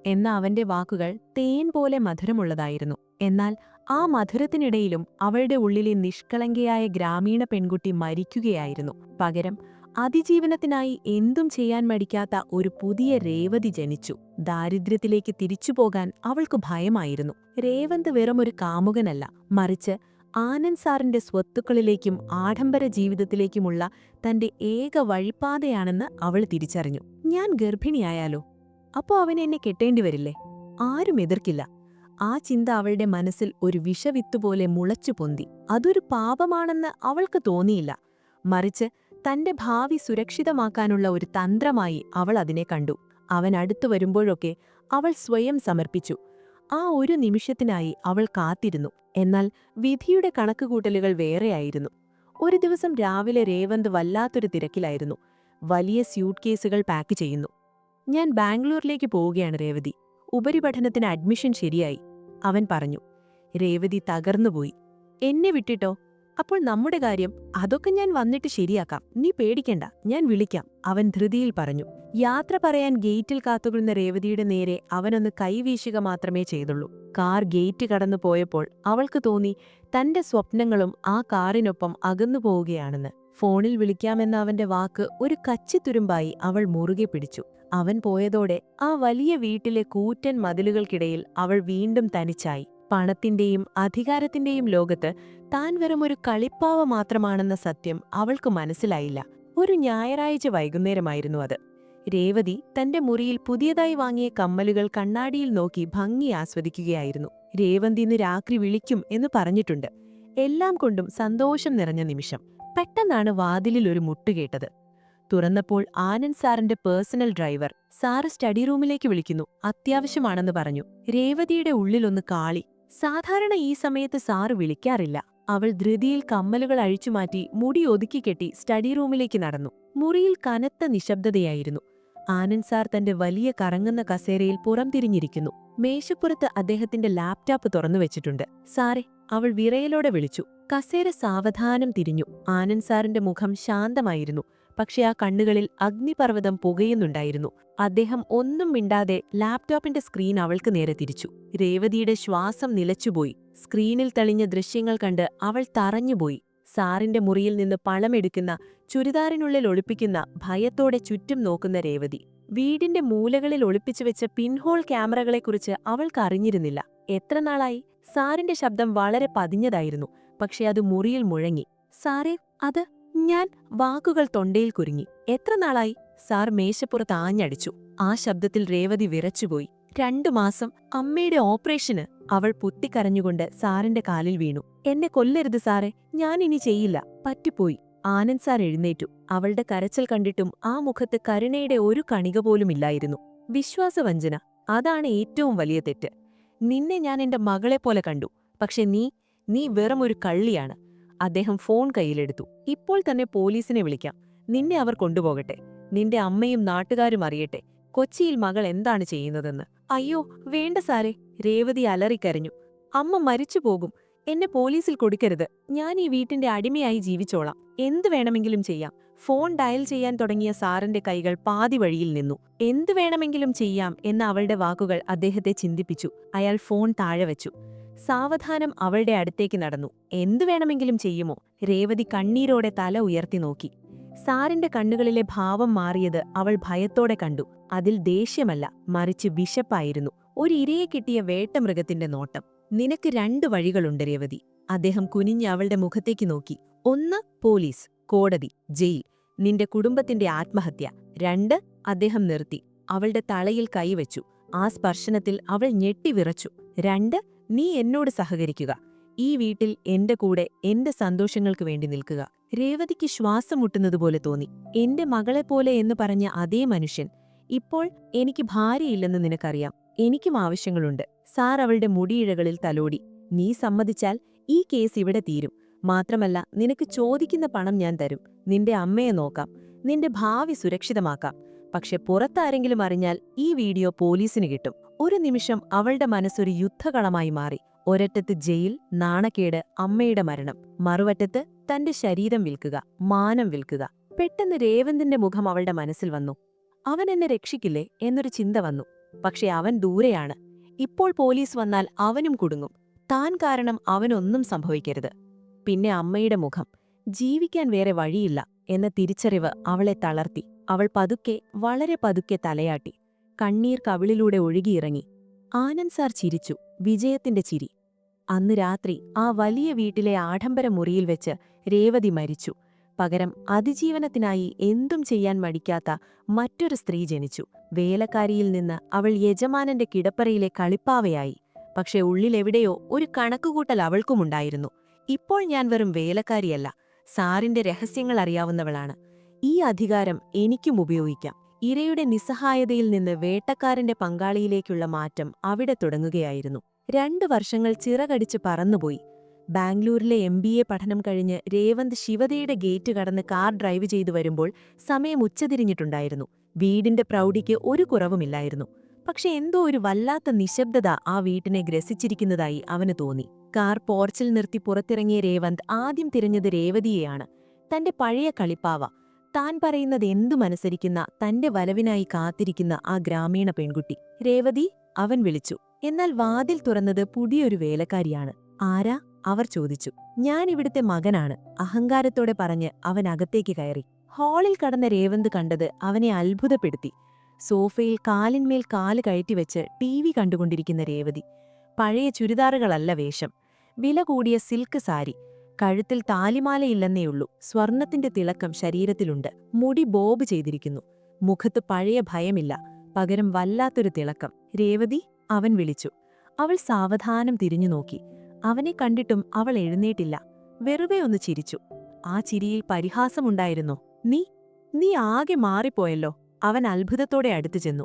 എന്ന അവന്റെ വാക്കുകൾ തേൻ പോലെ മധുരമുള്ളതായിരുന്നു. എന്നാൽ ആ മധുരത്തിനിടയിലും അവളുടെ ഉള്ളിലെ നിഷ്കളങ്കയായ ഗ്രാമീണ പെൺകുട്ടി മരിക്കുകയായിരുന്നു. പകരം അതിജീവനത്തിനായി എന്തും ചെയ്യാൻ മടിക്കാത്ത ഒരു പുതിയ രേവതി ജനിച്ചു. ദാരിദ്ര്യത്തിലേക്ക് തിരിച്ചുപോകാൻ അവൾക്ക് ഭയമായിരുന്നു. രേവന്ത് വെറുമൊരു കാമുകനല്ല, മറിച്ച് ആനന്ദ് സാറിന്റെ സ്വത്തുക്കളിലേക്കും ആഡംബര ജീവിതത്തിലേക്കുമുള്ള തന്റെ ഏക വഴിപ്പാതയാണെന്ന് അവൾ തിരിച്ചറിഞ്ഞു. ഞാൻ ഗർഭിണിയായാലോ? അപ്പോ അവൻ എന്നെ കെട്ടേണ്ടി വരില്ലേ? ആരും എതിർക്കില്ല. ആ ചിന്ത അവളുടെ മനസ്സിൽ ഒരു വിഷവിത്തുപോലെ മുളച്ചു പൊന്തി. അതൊരു പാപമാണെന്ന് അവൾക്ക് തോന്നിയില്ല, മറിച്ച് തന്റെ ഭാവി സുരക്ഷിതമാക്കാനുള്ള ഒരു തന്ത്രമായി അവൾ അതിനെ കണ്ടു. അവൻ അടുത്തു വരുമ്പോഴൊക്കെ അവൾ സ്വയം സമർപ്പിച്ചു. ആ ഒരു നിമിഷത്തിനായി അവൾ കാത്തിരുന്നു. എന്നാൽ വിധിയുടെ കണക്കുകൂട്ടലുകൾ വേറെയായിരുന്നു. ഒരു ദിവസം രാവിലെ രേവന്ത് വല്ലാത്തൊരു തിരക്കിലായിരുന്നു. വലിയ സ്യൂട്ട് കേസുകൾ പാക്ക് ചെയ്യുന്നു. ഞാൻ ബാംഗ്ലൂരിലേക്ക് പോവുകയാണ് രേവതി, ഉപരിപഠനത്തിന് അഡ്മിഷൻ ശരിയായി, അവൻ പറഞ്ഞു. രേവതി തകർന്നുപോയി. എന്നെ വിട്ടിട്ടോ? അപ്പോൾ നമ്മുടെ കാര്യം? അതൊക്കെ ഞാൻ വന്നിട്ട് ശരിയാക്കാം, നീ പേടിക്കണ്ട, ഞാൻ വിളിക്കാം, അവൻ ധൃതിയിൽ പറഞ്ഞു. യാത്ര പറയാൻ ഗേറ്റിൽ കാത്തുകൊള്ളുന്ന രേവതിയുടെ നേരെ അവനൊന്ന് കൈവീശുക മാത്രമേ ചെയ്തുള്ളൂ. കാർ ഗേറ്റ് കടന്നു പോയപ്പോൾ അവൾക്ക് തോന്നി തന്റെ സ്വപ്നങ്ങളും ആ കാറിനൊപ്പം അകന്നു പോവുകയാണെന്ന്. ഫോണിൽ വിളിക്കാമെന്ന അവന്റെ വാക്ക് ഒരു കച്ചിത്തുരുമ്പായി അവൾ മുറുകെ പിടിച്ചു. അവൻ പോയതോടെ ആ വലിയ വീട്ടിലെ കൂറ്റൻ മതിലുകൾക്കിടയിൽ അവൾ വീണ്ടും തനിച്ചായി. പണത്തിന്റെയും അധികാരത്തിന്റെയും ലോകത്ത് താൻ വെറുമൊരു കളിപ്പാവ മാത്രമാണെന്ന സത്യം അവൾക്ക് മനസ്സിലായില്ല. ഒരു ഞായറാഴ്ച വൈകുന്നേരമായിരുന്നു അത്. രേവതി തന്റെ മുറിയിൽ പുതിയതായി വാങ്ങിയ കമ്മലുകൾ കണ്ണാടിയിൽ നോക്കി ഭംഗി ആസ്വദിക്കുകയായിരുന്നു. രേവന്ത് ഇന്ന് രാത്രി വിളിക്കും എന്ന് പറഞ്ഞിട്ടുണ്ട്. എല്ലാം കൊണ്ടും സന്തോഷം നിറഞ്ഞ നിമിഷം. പെട്ടെന്നാണ് വാതിലിൽ ഒരു മുട്ടുകേട്ടത്. തുറന്നപ്പോൾ ആനന്ദ് സാറിന്റെ പേഴ്സണൽ ഡ്രൈവർ. സാറ് സ്റ്റഡി റൂമിലേക്ക് വിളിക്കുന്നു, അത്യാവശ്യമാണെന്ന് പറഞ്ഞു. രേവതിയുടെ ഉള്ളിലൊന്ന് കാളി. സാധാരണ ഈ സമയത്ത് സാറ് വിളിക്കാറില്ല. അവൾ ധൃതിയിൽ കമ്മലുകൾ അഴിച്ചുമാറ്റി മുടി ഒതുക്കിക്കെട്ടി സ്റ്റഡി റൂമിലേക്ക് നടന്നു. മുറിയിൽ കനത്ത നിശബ്ദതയായിരുന്നു. ആനന്ദ് സാർ തന്റെ വലിയ കറങ്ങുന്ന കസേരയിൽ പുറംതിരിഞ്ഞിരിക്കുന്നു. മേശപ്പുറത്ത് അദ്ദേഹത്തിന്റെ ലാപ്ടോപ്പ് തുറന്നുവെച്ചിട്ടുണ്ട്. സാറേ, അവൾ വിറയലോടെ വിളിച്ചു. കസേര സാവധാനം തിരിഞ്ഞു. ആനന്ദ് സാറിന്റെ മുഖം ശാന്തമായിരുന്നു, പക്ഷെ ആ കണ്ണുകളിൽ അഗ്നിപർവ്വതം പുകയുന്നുണ്ടായിരുന്നു. അദ്ദേഹം ഒന്നും മിണ്ടാതെ ലാപ്ടോപ്പിന്റെ സ്ക്രീൻ അവൾക്ക് നേരെ തിരിച്ചു. രേവതിയുടെ ശ്വാസം നിലച്ചുപോയി. സ്ക്രീനിൽ തെളിഞ്ഞ ദൃശ്യങ്ങൾ കണ്ട് അവൾ തറഞ്ഞുപോയി. സാറിന്റെ മുറിയിൽ നിന്ന് പണമെടുക്കുന്ന, ചുരിദാറിനുള്ളിൽ ഒളിപ്പിക്കുന്ന, ഭയത്തോടെ ചുറ്റും നോക്കുന്ന രേവതി. വീടിന്റെ മൂലകളിൽ ഒളിപ്പിച്ചുവെച്ച പിൻഹോൾ ക്യാമറകളെക്കുറിച്ച് അവൾക്ക് അറിഞ്ഞിരുന്നില്ല. എത്ര നാളായി? സാറിന്റെ ശബ്ദം വളരെ പതിഞ്ഞതായിരുന്നു, പക്ഷെ അത് മുറിയിൽ മുഴങ്ങി. സാറേ, അത് ഞാൻ. വാക്കുകൾ തൊണ്ടയിൽ കുരുങ്ങി. എത്ര നാളായി? സാർ മേശപ്പുറത്ത് ആഞ്ഞടിച്ചു. ആ ശബ്ദത്തിൽ രേവതി വിറച്ചുപോയി. 2 മാസം. അമ്മയുടെ ഓപ്പറേഷന്. അവൾ പൊട്ടിക്കരഞ്ഞുകൊണ്ട് സാറിന്റെ കാലിൽ വീണു. എന്നെ കൊല്ലരുത് സാറേ, ഞാനിനി ചെയ്യില്ല. പറ്റിപ്പോയി. ആനന്ദ് സാർ എഴുന്നേറ്റു. അവളുടെ കരച്ചിൽ കണ്ടിട്ടും ആ മുഖത്ത് കരുണയുടെ ഒരു കണിക പോലുമില്ലായിരുന്നു. വിശ്വാസവഞ്ചന, അതാണ് ഏറ്റവും വലിയ തെറ്റ്. നിന്നെ ഞാൻ എന്റെ മകളെപ്പോലെ കണ്ടു. പക്ഷെ നീ വെറുമൊരു കള്ളിയാണ്. അദ്ദേഹം ഫോൺ കയ്യിലെടുത്തു. ഇപ്പോൾ തന്നെ പോലീസിനെ വിളിക്കാം. നിന്നെ അവർ കൊണ്ടുപോകട്ടെ. നിന്റെ അമ്മയും നാട്ടുകാരും അറിയട്ടെ കൊച്ചിയിൽ മകൾ എന്താണ് ചെയ്യുന്നതെന്ന്. അയ്യോ വേണ്ട സാറേ, രേവതി അലറിക്കരഞ്ഞു. അമ്മ മരിച്ചു പോകും. എന്നെ പോലീസിൽ കൊടുക്കരുത്. ഞാൻ ഈ വീട്ടിന്റെ അടിമയായി ജീവിച്ചോളാം. എന്തു വേണമെങ്കിലും ചെയ്യാം. ഫോൺ ഡയൽ ചെയ്യാൻ തുടങ്ങിയ സാറിന്റെ കൈകൾ പാതി വഴിയിൽ നിന്നു. എന്തു വേണമെങ്കിലും ചെയ്യാം എന്ന അവളുടെ വാക്കുകൾ അദ്ദേഹത്തെ ചിന്തിപ്പിച്ചു. അയാൾ ഫോൺ താഴെ വെച്ചു. സാവധാനം അവളുടെ അടുത്തേക്ക് നടന്നു. എന്തു വേണമെങ്കിലും ചെയ്യുമോ? രേവതി കണ്ണീരോടെ തല ഉയർത്തി നോക്കി. സാറിന്റെ കണ്ണുകളിലെ ഭാവം മാറിയത് അവൾ ഭയത്തോടെ കണ്ടു. അതിൽ ദേഷ്യമല്ല, മറിച്ച് വിശപ്പായിരുന്നു. ഒരു ഇരയെ കിട്ടിയ വേട്ടമൃഗത്തിന്റെ നോട്ടം. നിനക്ക് 2 വഴികളുണ്ട് രേവതി. അദ്ദേഹം കുനിഞ്ഞ് അവളുടെ മുഖത്തേക്ക് നോക്കി. 1 പോലീസ്, കോടതി, ജയിൽ, നിന്റെ കുടുംബത്തിന്റെ ആത്മഹത്യ. 2 അദ്ദേഹം നിർത്തി. അവളുടെ തലയിൽ കൈവച്ചു. ആ സ്പർശനത്തിൽ അവൾ ഞെട്ടിവിറച്ചു. 2 നീ എന്നോട് സഹകരിക്കുക. ഈ വീട്ടിൽ എന്റെ കൂടെ എന്റെ സന്തോഷങ്ങൾക്ക് വേണ്ടി നിൽക്കുക. രേവതിക്ക് ശ്വാസം മുട്ടുന്നതുപോലെ തോന്നി. എന്റെ മകളെപ്പോലെ എന്ന് പറഞ്ഞ അതേ മനുഷ്യൻ. ഇപ്പോൾ എനിക്ക് ഭാര്യയില്ലെന്ന് നിനക്കറിയാം. എനിക്കും ആവശ്യങ്ങളുണ്ട്. സാർ അവളുടെ മുടിയിഴകളിൽ തലോടി. നീ സമ്മതിച്ചാൽ ഈ കേസ് ഇവിടെ തീരും. മാത്രമല്ല, നിനക്ക് ചോദിക്കുന്ന പണം ഞാൻ തരും. നിന്റെ അമ്മയെ നോക്കാം. നിന്റെ ഭാവി സുരക്ഷിതമാക്കാം. പക്ഷെ പുറത്താരെങ്കിലും അറിഞ്ഞാൽ ഈ വീഡിയോ പോലീസിന് കിട്ടും. ഒരു നിമിഷം അവളുടെ മനസ്സൊരു യുദ്ധകളമായി മാറി. ഒരറ്റത്ത് ജയിൽ, നാണക്കേട്, അമ്മയുടെ മരണം. മറുവറ്റത്ത് തന്റെ ശരീരം വിൽക്കുക, മാനം വിൽക്കുക. പെട്ടെന്ന് രേവന്തിന്റെ മുഖം അവളുടെ മനസ്സിൽ വന്നു. അവൻ എന്നെ രക്ഷിക്കില്ലേ എന്നൊരു ചിന്ത വന്നു. പക്ഷെ അവൻ ദൂരെയാണ്. ഇപ്പോൾ പോലീസ് വന്നാൽ അവനും കുടുങ്ങും. താൻ കാരണം അവനൊന്നും സംഭവിക്കരുത്. പിന്നെ അമ്മയുടെ മുഖം. ജീവിക്കാൻ വേറെ വഴിയില്ല എന്ന തിരിച്ചറിവ് അവളെ തളർത്തി. അവൾ പതുക്കെ, വളരെ പതുക്കെ തലയാട്ടി. കണ്ണീർ കവിളിലൂടെ ഒഴുകിയിറങ്ങി. ആനന്ദ് സാർ ചിരിച്ചു. വിജയത്തിന്റെ ചിരി. അന്ന് രാത്രി ആ വലിയ വീട്ടിലെ ആഡംബര മുറിയിൽ വെച്ച് രേവതി മരിച്ചു. പകരം അതിജീവനത്തിനായി എന്തും ചെയ്യാൻ മടിക്കാത്ത മറ്റൊരു സ്ത്രീ ജനിച്ചു. വേലക്കാരിയിൽ നിന്ന് അവൾ യജമാനന്റെ കിടപ്പറയിലെ കളിപ്പാവയായി. പക്ഷെ ഉള്ളിലെവിടെയോ ഒരു കണക്കുകൂട്ടൽ അവൾക്കുമുണ്ടായിരുന്നു. ഇപ്പോൾ ഞാൻ വെറും വേലക്കാരിയല്ല, സാറിന്റെ രഹസ്യങ്ങൾ അറിയാവുന്നവളാണ്. ഈ അധികാരം എനിക്കും ഉപയോഗിക്കാം. ഇരയുടെ നിസ്സഹായതയിൽ നിന്ന് വേട്ടക്കാരന്റെ പങ്കാളിയിലേക്കുള്ള മാറ്റം അവിടെ തുടങ്ങുകയായിരുന്നു. 2 വർഷങ്ങൾ ചിറകടിച്ച് പറന്നുപോയി. ബാംഗ്ലൂരിലെ MBA പഠനം കഴിഞ്ഞ് രേവന്ത് ശിവതയുടെ ഗേറ്റ് കടന്ന് കാർ ഡ്രൈവ് ചെയ്തു വരുമ്പോൾ സമയം ഉച്ചതിരിഞ്ഞിട്ടുണ്ടായിരുന്നു. വീടിന്റെ പ്രൗഢിക്ക് ഒരു കുറവുമില്ലായിരുന്നു. പക്ഷെ എന്തോ ഒരു വല്ലാത്ത നിശബ്ദത ആ വീട്ടിനെ ഗ്രസിച്ചിരിക്കുന്നതായി അവന് തോന്നി. കാർ പോർച്ചിൽ നിർത്തി പുറത്തിറങ്ങിയ രേവന്ത് ആദ്യം തിരഞ്ഞത് രേവതിയെയാണ്. തന്റെ പഴയ കളിപ്പാവ. താൻ പറയുന്നത് എന്തുമനുസരിക്കുന്ന, തന്റെ വലവിനായി കാത്തിരിക്കുന്ന ആ ഗ്രാമീണ പെൺകുട്ടി. രേവതി, അവൻ വിളിച്ചു. എന്നാൽ വാതിൽ തുറന്നത് പുതിയൊരു വേലക്കാരിയാണ്. ആരാ? അവർ ചോദിച്ചു. ഞാൻ ഇവിടുത്തെ മകനാണ്, അഹങ്കാരത്തോടെ പറഞ്ഞ് അവൻ അകത്തേക്ക് കയറി. ഹാളിൽ കടന്ന രേവന്ത് കണ്ടത് അവനെ അത്ഭുതപ്പെടുത്തി. സോഫയിൽ കാലിന്മേൽ കാല് കയറ്റിവെച്ച് TV കണ്ടുകൊണ്ടിരിക്കുന്ന രേവതി. പഴയ ചുരിദാറുകളല്ല വേഷം. വില കൂടിയ സിൽക്ക് സാരി. കഴുത്തിൽ താലിമാലയില്ലെന്നേയുള്ളൂ. സ്വർണത്തിന്റെ തിളക്കം ശരീരത്തിലുണ്ട്. മുടി ബോബ് ചെയ്തിരിക്കുന്നു. മുഖത്ത് പഴയ ഭയമില്ല, പകരം വല്ലാത്തൊരു തിളക്കം. രേവതി, അവൻ വിളിച്ചു. അവൾ സാവധാനം തിരിഞ്ഞു നോക്കി. അവനെ കണ്ടിട്ടും അവൾ എഴുന്നേറ്റില്ല. വെറുതെ ഒന്ന് ചിരിച്ചു. ആ ചിരിയിൽ പരിഹാസമുണ്ടായിരുന്നോ? നീ ആകെ മാറിപ്പോയല്ലോ. അവൻ അത്ഭുതത്തോടെ അടുത്തു ചെന്നു.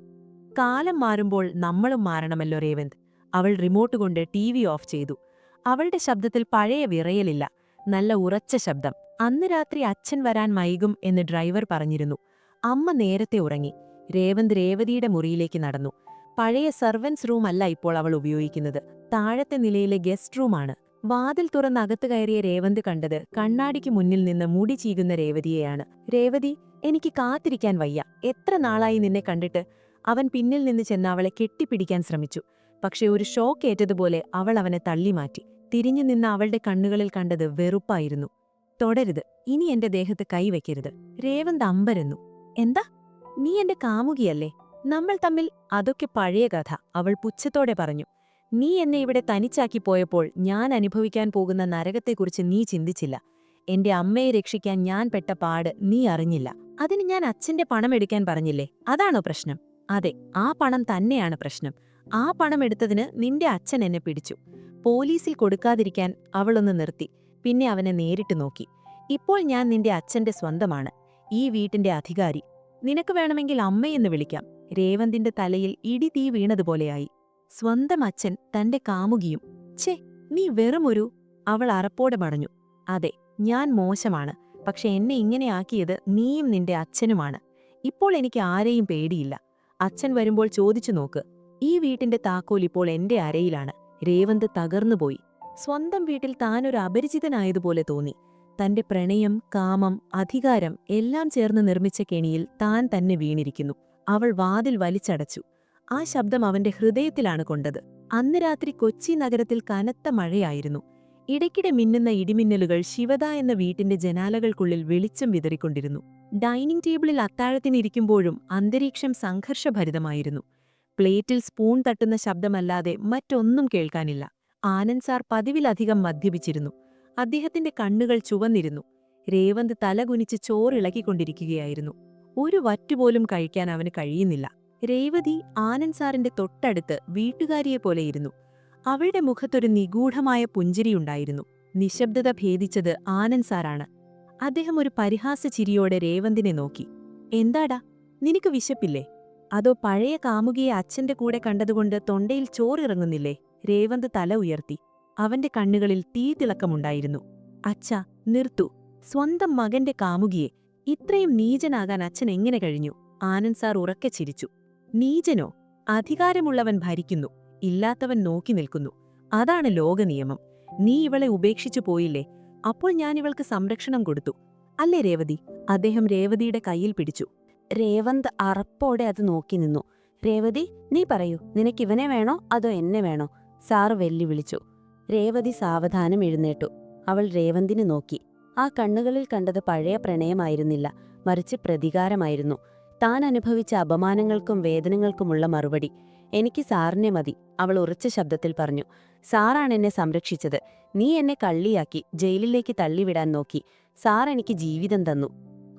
കാലം മാറുമ്പോൾ നമ്മളും മാറണമല്ലോ രേവന്ത്. അവൾ റിമോട്ട് കൊണ്ട് TV ഓഫ് ചെയ്തു. അവളുടെ ശബ്ദത്തിൽ പഴയ വിറയലില്ല, നല്ല ഉറച്ച ശബ്ദം. അന്ന് രാത്രി അച്ഛൻ വരാൻ വൈകും എന്ന് ഡ്രൈവർ പറഞ്ഞിരുന്നു. അമ്മ നേരത്തെ ഉറങ്ങി. രേവന്ത് രേവതിയുടെ മുറിയിലേക്ക് നടന്നു. പഴയ സർവൻസ് റൂം അല്ല ഇപ്പോൾ അവൾ ഉപയോഗിക്കുന്നത്. താഴത്തെ നിലയിലെ ഗസ്റ്റ് റൂമാണ്. വാതിൽ തുറന്ന് അകത്ത് കയറിയ രേവന്ത് കണ്ടത് കണ്ണാടിക്ക് മുന്നിൽ നിന്ന് മുടി ചീകുന്ന രേവതിയെയാണ്. രേവതി, എനിക്ക് കാത്തിരിക്കാൻ വയ്യ. എത്ര നാളായി നിന്നെ കണ്ടിട്ട്. അവൻ പിന്നിൽ നിന്ന് ചെന്ന് അവളെ കെട്ടിപ്പിടിക്കാൻ ശ്രമിച്ചു. പക്ഷെ ഒരു ഷോക്ക് ഏറ്റതുപോലെ അവൾ അവനെ തള്ളിമാറ്റി. തിരിഞ്ഞു നിന്ന അവളുടെ കണ്ണുകളിൽ കണ്ടത് വെറുപ്പായിരുന്നു. തുടരുത്, ഇനി എന്റെ ദേഹത്ത് കൈവയ്ക്കരുത്. രേവന്ത് അമ്പരന്നു. എന്താ? നീ എന്റെ കാമുകിയല്ലേ? നമ്മൾ തമ്മിൽ. അതൊക്കെ പഴയ കഥ, അവൾ പുച്ഛത്തോടെ പറഞ്ഞു. നീ എന്നെ ഇവിടെ തനിച്ചാക്കി പോയപ്പോൾ ഞാൻ അനുഭവിക്കാൻ പോകുന്ന നരകത്തെക്കുറിച്ച് നീ ചിന്തിച്ചില്ല. എന്റെ അമ്മയെ രക്ഷിക്കാൻ ഞാൻ പെട്ട പാട് നീ അറിഞ്ഞില്ല. അതിന് ഞാൻ അച്ഛന്റെ പണം എടുക്കാൻ പറഞ്ഞില്ലേ, അതാണോ പ്രശ്നം? അതെ, ആ പണം തന്നെയാണ് പ്രശ്നം. ആ പണം എടുത്തതിന് നിന്റെ അച്ഛൻ എന്നെ പിടിച്ചു. പോലീസിൽ കൊടുക്കാതിരിക്കാൻ അവളൊന്ന് നിർത്തി. പിന്നെ അവനെ നേരിട്ട് നോക്കി. ഇപ്പോൾ ഞാൻ നിന്റെ അച്ഛന്റെ സ്വന്തമാണ്, ഈ വീട്ടിന്റെ അധികാരി. നിനക്ക് വേണമെങ്കിൽ അമ്മയെന്ന് വിളിക്കാം. രേവന്തിന്റെ തലയിൽ ഇടി തീ വീണതുപോലെയായി. സ്വന്തം അച്ഛൻ തന്റെ കാമുകിയും. ഛേ, നീ വെറുമൊരു... അവൾ അറപ്പോടെ പറഞ്ഞു. അതെ, ഞാൻ മോശമാണ്. പക്ഷെ എന്നെ ഇങ്ങനെയാക്കിയത് നീയും നിന്റെ അച്ഛനുമാണ്. ഇപ്പോൾ എനിക്ക് ആരെയും പേടിയില്ല. അച്ഛൻ വരുമ്പോൾ ചോദിച്ചു നോക്ക്. ഈ വീട്ടിന്റെ താക്കോൽ ഇപ്പോൾ എന്റെ അരയിലാണ്. രേവന്ത് തകർന്നുപോയി. സ്വന്തം വീട്ടിൽ താനൊരു അപരിചിതനായതുപോലെ തോന്നി. തന്റെ പ്രണയം, കാമം, അധികാരം എല്ലാം ചേർന്ന് നിർമ്മിച്ച കെണിയിൽ താൻ തന്നെ വീണിരിക്കുന്നു. അവൾ വാതിൽ വലിച്ചടച്ചു. ആ ശബ്ദം അവന്റെ ഹൃദയത്തിലാണ് കൊണ്ടത്. അന്ന് രാത്രി കൊച്ചി നഗരത്തിൽ കനത്ത മഴയായിരുന്നു. ഇടയ്ക്കിടെ മിന്നുന്ന ഇടിമിന്നലുകൾ ശിവദ എന്ന വീട്ടിന്റെ ജനാലകൾക്കുള്ളിൽ വെളിച്ചം വിതറിക്കൊണ്ടിരുന്നു. ഡൈനിങ് ടേബിളിൽ അത്താഴത്തിനിരിക്കുമ്പോഴും അന്തരീക്ഷം സംഘർഷഭരിതമായിരുന്നു. പ്ലേറ്റിൽ സ്പൂൺ തട്ടുന്ന ശബ്ദമല്ലാതെ മറ്റൊന്നും കേൾക്കാനില്ല. ആനന്ദ് സാർ പതിവിലധികം മദ്യപിച്ചിരുന്നു. അദ്ദേഹത്തിന്റെ കണ്ണുകൾ ചുവന്നിരുന്നു. രേവന്ത് തലകുനിച്ച് ചോറിളക്കിക്കൊണ്ടിരിക്കുകയായിരുന്നു. ഒരു വറ്റുപോലും കഴിക്കാൻ അവന് കഴിയുന്നില്ല. രേവതി ആനന്ദ് സാറിന്റെ തൊട്ടടുത്ത് വീട്ടുകാരിയെപ്പോലെയിരുന്നു. അവളുടെ മുഖത്തൊരു നിഗൂഢമായ പുഞ്ചിരിയുണ്ടായിരുന്നു. നിശബ്ദത ഭേദിച്ചത് ആനന്ദ് സാറാണ്. അദ്ദേഹം ഒരു പരിഹാസ ചിരിയോടെ രേവന്തിനെ നോക്കി. എന്താടാ, നിനക്ക് വിശപ്പില്ലേ? അതോ പഴയ കാമുകിയെ അച്ഛന്റെ കൂടെ കണ്ടതുകൊണ്ട് തൊണ്ടയിൽ ചോറിറങ്ങുന്നില്ലേ? രേവന്ത് തല ഉയർത്തി. അവന്റെ കണ്ണുകളിൽ തീതിളക്കമുണ്ടായിരുന്നു. അച്ഛാ, നിർത്തു. സ്വന്തം മകന്റെ കാമുകിയെ ഇത്രയും നീചനാകാൻ അച്ഛൻ എങ്ങനെ കഴിഞ്ഞു? ആനന്ദ് സാർ ഉറക്കെ ചിരിച്ചു. നീചനോ? അധികാരമുള്ളവൻ ഭരിക്കുന്നു, ഇല്ലാത്തവൻ നോക്കി നിൽക്കുന്നു. അതാണ് ലോകനിയമം. നീ ഇവളെ ഉപേക്ഷിച്ചു പോയില്ലേ? അപ്പോൾ ഞാൻ ഇവൾക്ക് സംരക്ഷണം കൊടുത്തു, അല്ലേ രേവതി? അദ്ദേഹം രേവതിയുടെ കയ്യിൽ പിടിച്ചു. രേവന്ത് അറപ്പോടെ അത് നോക്കി നിന്നു. രേവതി, നീ പറയൂ, നിനക്കിവനെ വേണോ അതോ എന്നെ വേണോ? സാറ് വെല്ലുവിളിച്ചു. രേവതി സാവധാനം എഴുന്നേറ്റു. അവൾ രേവന്തിനെ നോക്കി. ആ കണ്ണുകളിൽ കണ്ടത് പഴയ പ്രണയമായിരുന്നില്ല, മറിച്ച് പ്രതികാരമായിരുന്നു. താൻ അനുഭവിച്ച അപമാനങ്ങൾക്കും വേദനകൾക്കുമുള്ള മറുപടി. എനിക്ക് സാറിനെ മതി, അവൾ ഉറച്ച ശബ്ദത്തിൽ പറഞ്ഞു. സാറാണ് എന്നെ സംരക്ഷിച്ചത്. നീ എന്നെ കള്ളിയാക്കി ജയിലിലേക്ക് തള്ളിവിടാൻ നോക്കി. സാർ എനിക്ക് ജീവിതം തന്നു.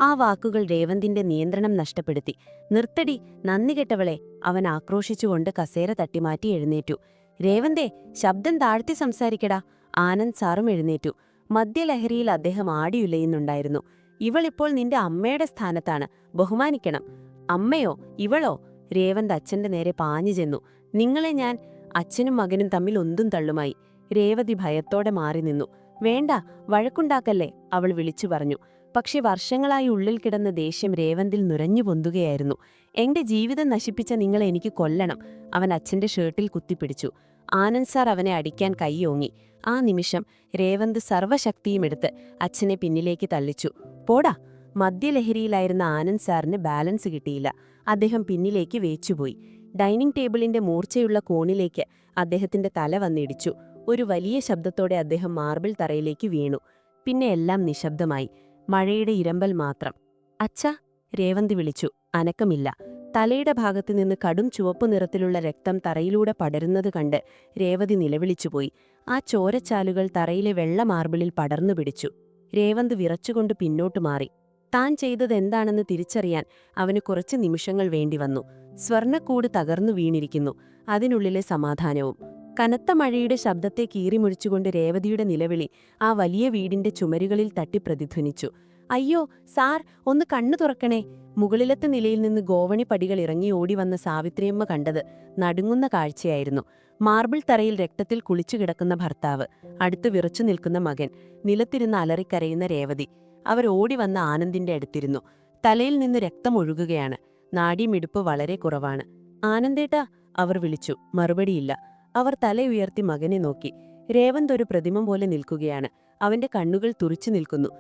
ആ വാക്കുകൾ രേവന്തിന്റെ നിയന്ത്രണം നഷ്ടപ്പെടുത്തി. നിർത്തടി, നന്ദി കെട്ടവളെ, അവൻ ആക്രോശിച്ചുകൊണ്ട് കസേര തട്ടിമാറ്റി എഴുന്നേറ്റു. രേവന്തേ, ശബ്ദം താഴ്ത്തി സംസാരിക്കടാ. ആനന്ദ് സാറും എഴുന്നേറ്റു. മദ്യലഹരിയിൽ അദ്ദേഹം ആടിയുലയുന്നുണ്ടായിരുന്നു. ഇവളിപ്പോൾ നിന്റെ അമ്മയുടെ സ്ഥാനത്താണ്, ബഹുമാനിക്കണം. അമ്മയോ ഇവളോ? രേവന്ത് അച്ഛന്റെ നേരെ പാഞ്ഞു ചെന്നു. നിങ്ങളെ ഞാൻ... അച്ഛനും മകനും തമ്മിൽ ഒന്തും തള്ളുമായി. രേവതി ഭയത്തോടെ മാറി നിന്നു. വേണ്ട, വഴക്കുണ്ടാക്കല്ലേ, അവൾ വിളിച്ചു പറഞ്ഞു. പക്ഷെ വർഷങ്ങളായി ഉള്ളിൽ കിടന്ന ദേഷ്യം രേവന്തിൽ നുരഞ്ഞു പൊന്തുകയായിരുന്നു. എന്റെ ജീവിതം നശിപ്പിച്ച നിങ്ങളെ എനിക്ക് കൊല്ലണം, അവൻ അച്ഛന്റെ ഷർട്ടിൽ കുത്തിപ്പിടിച്ചു. ആനന്ദ് സാർ അവനെ അടിക്കാൻ കൈയോങ്ങി. ആ നിമിഷം രേവന്ത് സർവ്വശക്തിയുമെടുത്ത് അച്ഛനെ പിന്നിലേക്ക് തള്ളിച്ചു. പോടാ. മദ്യലഹരിയിലായിരുന്ന ആനന്ദ് സാറിന് ബാലൻസ് കിട്ടിയില്ല. അദ്ദേഹം പിന്നിലേക്ക് വേച്ചുപോയി. ഡൈനിങ് ടേബിളിന്റെ മൂർച്ചയുള്ള കോണിലേക്ക് അദ്ദേഹത്തിന്റെ തല വന്നിടിച്ചു. ഒരു വലിയ ശബ്ദത്തോടെ അദ്ദേഹം മാർബിൾ തറയിലേക്ക് വീണു. പിന്നെ എല്ലാം നിശബ്ദമായി. മഴയുടെ ഇരമ്പൽ മാത്രം. അച്ഛാ, രേവന്ത് വിളിച്ചു. അനക്കമില്ല. തലയുടെ ഭാഗത്തുനിന്ന് കടും ചുവപ്പു നിറത്തിലുള്ള രക്തം തറയിലൂടെ പടരുന്നത് കണ്ട് രേവതി നിലവിളിച്ചുപോയി. ആ ചോരച്ചാലുകൾ തറയിലെ വെള്ള മാർബിളിൽ പടർന്നു പിടിച്ചു. രേവന്ത് വിറച്ചുകൊണ്ട് പിന്നോട്ടു മാറി. താൻ ചെയ്തതെന്താണെന്ന് തിരിച്ചറിയാൻ അവന് കുറച്ച് നിമിഷങ്ങൾ വേണ്ടിവന്നു. സ്വർണ്ണക്കൂട് തകർന്നു വീണിരിക്കുന്നു, അതിനുള്ളിലെ സമാധാനവും. കനത്ത മഴയുടെ ശബ്ദത്തെ കീറിമുഴിച്ചുകൊണ്ട് രേവതിയുടെ നിലവിളി ആ വലിയ വീടിന്റെ ചുമരുകളിൽ തട്ടി പ്രതിധ്വനിച്ചു. അയ്യോ സാർ, ഒന്ന് കണ്ണു തുറക്കണേ. മുകളിലത്തെ നിലയിൽ നിന്ന് ഗോവണി പടികൾ ഇറങ്ങി ഓടിവന്ന സാവിത്രിയമ്മ കണ്ടത് നടുങ്ങുന്ന കാഴ്ചയായിരുന്നു. മാർബിൾ തറയിൽ രക്തത്തിൽ കുളിച്ചു കിടക്കുന്ന ഭർത്താവ്, അടുത്ത് വിറച്ചു നിൽക്കുന്ന മകൻ, നിലത്തിരുന്ന് അലറിക്കരയുന്ന രേവതി. അവർ ഓടിവന്ന ആനന്ദിന്റെ അടുത്തിരുന്നു. തലയിൽ നിന്ന് രക്തമൊഴുകുകയാണ്. നാഡീമിടിപ്പ് വളരെ കുറവാണ്. ആനന്ദേട്ടാ, അവർ വിളിച്ചു. മറുപടിയില്ല. അവർ തല ഉയർത്തി മകനെ നോക്കി. രേവന്ത് ഒരു പ്രതിമ പോലെ നിൽക്കുകയാണ്. അവന്റെ കണ്ണുകൾ തുറിച്ചു നിൽക്കുന്നു.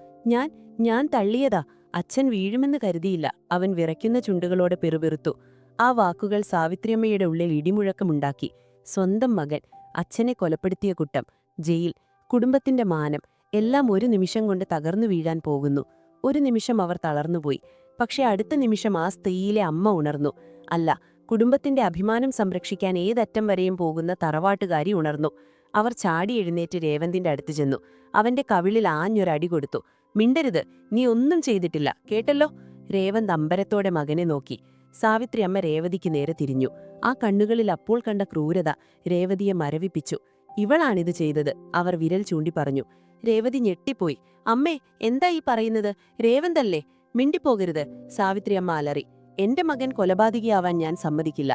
ഞാൻ തള്ളിയതാ. അച്ഛൻ വീഴുമെന്ന് കരുതിയില്ല, അവൻ വിറയ്ക്കുന്ന ചുണ്ടുകളോടെ പിറുപിറുത്തു. ആ വാക്കുകൾ സാവിത്രിയമ്മയുടെ ഉള്ളിൽ ഇടിമുഴക്കമുണ്ടാക്കി. സ്വന്തം മകൻ, അച്ഛനെ കൊലപ്പെടുത്തിയ കുറ്റം, ജയിൽ, കുടുംബത്തിന്റെ മാനം, എല്ലാം ഒരു നിമിഷം കൊണ്ട് തകർന്നു വീഴാൻ പോകുന്നു. ഒരു നിമിഷം അവർ തളർന്നുപോയി. പക്ഷെ അടുത്ത നിമിഷം ആ സ്ത്രീയിലെ അമ്മ ഉണർന്നു. അല്ല, കുടുംബത്തിന്റെ അഭിമാനം സംരക്ഷിക്കാൻ ഏതറ്റം വരെയും പോകുന്ന തറവാട്ടുകാരി ഉണർന്നു. അവർ ചാടി എഴുന്നേറ്റ് രേവന്തിന്റെ അടുത്ത് ചെന്നു. അവന്റെ കവിളിൽ ആഞ്ഞൊരടി കൊടുത്തു. "മിണ്ടരുത്, നീ ഒന്നും ചെയ്തിട്ടില്ല, കേട്ടല്ലോ?" രേവന്ത് അമ്പരത്തോടെ മകനെ നോക്കി. സാവിത്രിയമ്മ രേവതിക്ക് നേരെ തിരിഞ്ഞു. ആ കണ്ണുകളിൽ അപ്പോൾ കണ്ട ക്രൂരത രേവതിയെ മരവിപ്പിച്ചു. "ഇവളാണിത് ചെയ്തത്," അവർ വിരൽ ചൂണ്ടി പറഞ്ഞു. രേവതി ഞെട്ടിപ്പോയി. "അമ്മേ, എന്താ ഈ പറയുന്നത്? രേവന്തല്ലേ? മിണ്ടിപ്പോകരുത്!" സാവിത്രിയമ്മ അലറി. "എന്റെ മകൻ കൊലപാതകിയാവാൻ ഞാൻ സമ്മതിക്കില്ല.